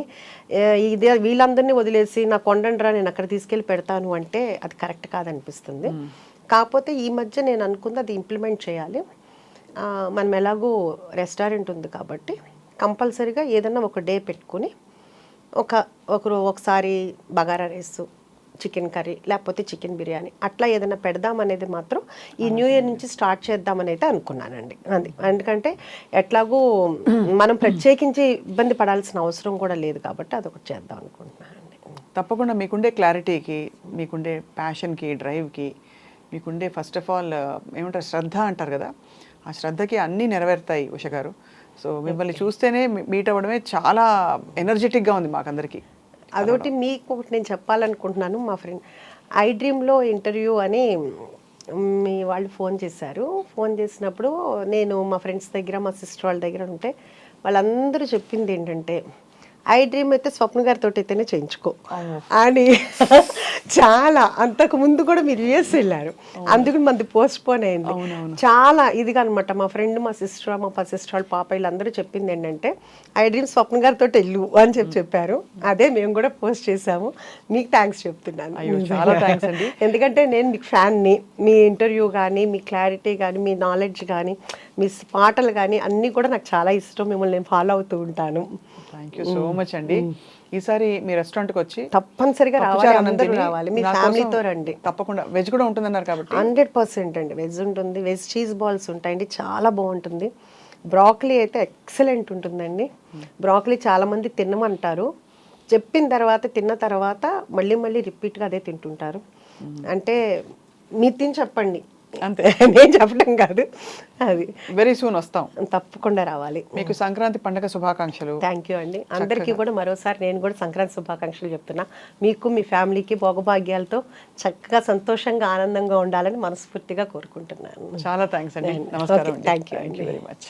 ఇదే వీళ్ళందరినీ వదిలేసి నా కొండండ్రా నేను అక్కడ తీసుకెళ్ళి పెడతాను అంటే అది కరెక్ట్ కాదనిపిస్తుంది. కాకపోతే ఈ మధ్య నేను అనుకుంది అది ఇంప్లిమెంట్ చేయాలి. మనం ఎలాగో రెస్టారెంట్ ఉంది కాబట్టి కంపల్సరీగా ఏదన్నా ఒక డే పెట్టుకుని ఒకసారి బగారా రైస్, చికెన్ కర్రీ, లేకపోతే చికెన్ బిర్యానీ అట్లా ఏదైనా పెడదామనేది మాత్రం ఈ న్యూ ఇయర్ నుంచి స్టార్ట్ చేద్దామని అయితే అనుకున్నానండి. అది ఎందుకంటే ఎట్లాగూ మనం ప్రత్యేకించి ఇబ్బంది పడాల్సిన అవసరం కూడా లేదు కాబట్టి అదొకటి చేద్దాం అనుకుంటున్నానండి. తప్పకుండా మీకుండే క్లారిటీకి, మీకుండే ప్యాషన్కి, డ్రైవ్కి, మీకుండే ఫస్ట్ ఆఫ్ ఆల్ ఏమంటారు శ్రద్ధ అంటారు కదా, ఆ శ్రద్ధకి అన్నీ నెరవేరుతాయి ఉష గారు. సో మిమ్మల్ని చూస్తేనే మీట్ అవ్వడమే చాలా ఎనర్జెటిక్గా ఉంది మాకందరికీ. అదొకటి మీకు ఒకటి నేను చెప్పాలనుకుంటున్నాను. మా ఫ్రెండ్ ఐ డ్రీమ్లో ఇంటర్వ్యూ అని మీ వాళ్ళు ఫోన్ చేశారు. ఫోన్ చేసినప్పుడు నేను మా ఫ్రెండ్స్ దగ్గర, మా సిస్టర్ వాళ్ళ దగ్గర ఉంటే వాళ్ళందరూ చెప్పింది ఏంటంటే, ఐ డ్రీమ్ అయితే స్వప్న గారితో అయితేనే చేయించుకో అని. చాలా అంతకు ముందు కూడా మీరు యూఎస్ వెళ్ళారు, అందుకని మనది పోస్ట్ పోన్ అయింది. చాలా ఇదిగా అనమాట. మా ఫ్రెండ్, మా సిస్టర్, మా సిస్టర్ వాళ్ళ పాప వీళ్ళందరూ చెప్పింది ఏంటంటే, ఐ డ్రీమ్ స్వప్న గారితో వెళ్ళు అని చెప్పారు. అదే మేము కూడా పోస్ట్ చేసాము. మీకు థ్యాంక్స్ చెప్తున్నాను. చాలా థ్యాంక్స్ అండి. ఎందుకంటే నేను మీకు ఫ్యాన్ని. మీ ఇంటర్వ్యూ కానీ, మీ క్లారిటీ కానీ, మీ నాలెడ్జ్ కానీ, మీ పాటలు కానీ అన్నీ కూడా నాకు చాలా ఇష్టం. మిమ్మల్ని నేను ఫాలో అవుతూ ఉంటాను. థ్యాంక్ యూ సో మచ్ అండి. ఈసారి మీ రెస్టారెంట్కి వచ్చి తప్పనిసరిగా రావాలి. మీ ఫ్యామిలీతో రండి. తప్పకుండా. వెజ్ కూడా ఉంటుందన్నారు కాబట్టి 100% అండి వెజ్ ఉంటుంది. వెజ్ చీజ్ బాల్స్ ఉంటాయండి, చాలా బాగుంటుంది. బ్రాకలీ అయితే ఎక్సలెంట్ ఉంటుందండి. బ్రాకలీ చాలా మంది తినమంటారు, తిన్న తర్వాత మళ్ళీ మళ్ళీ రిపీట్గా అదే తింటుంటారు. అంటే మీరు తిని చెప్పండి అంతే, నేను చెప్పడం కాదు. అది వెరీ సూన్ వస్తాం, తప్పకుండా రావాలి. మీకు సంక్రాంతి పండుగ శుభాకాంక్షలు. థ్యాంక్ యూ అండి. అందరికీ కూడా మరోసారి నేను కూడా సంక్రాంతి శుభాకాంక్షలు చెప్తున్నా. మీకు, మీ ఫ్యామిలీకి భోగభాగ్యాలతో చక్కగా సంతోషంగా ఆనందంగా ఉండాలని మనస్ఫూర్తిగా కోరుకుంటున్నాను. చాలా థ్యాంక్స్ అండి. నమస్కారం. Thank you very much.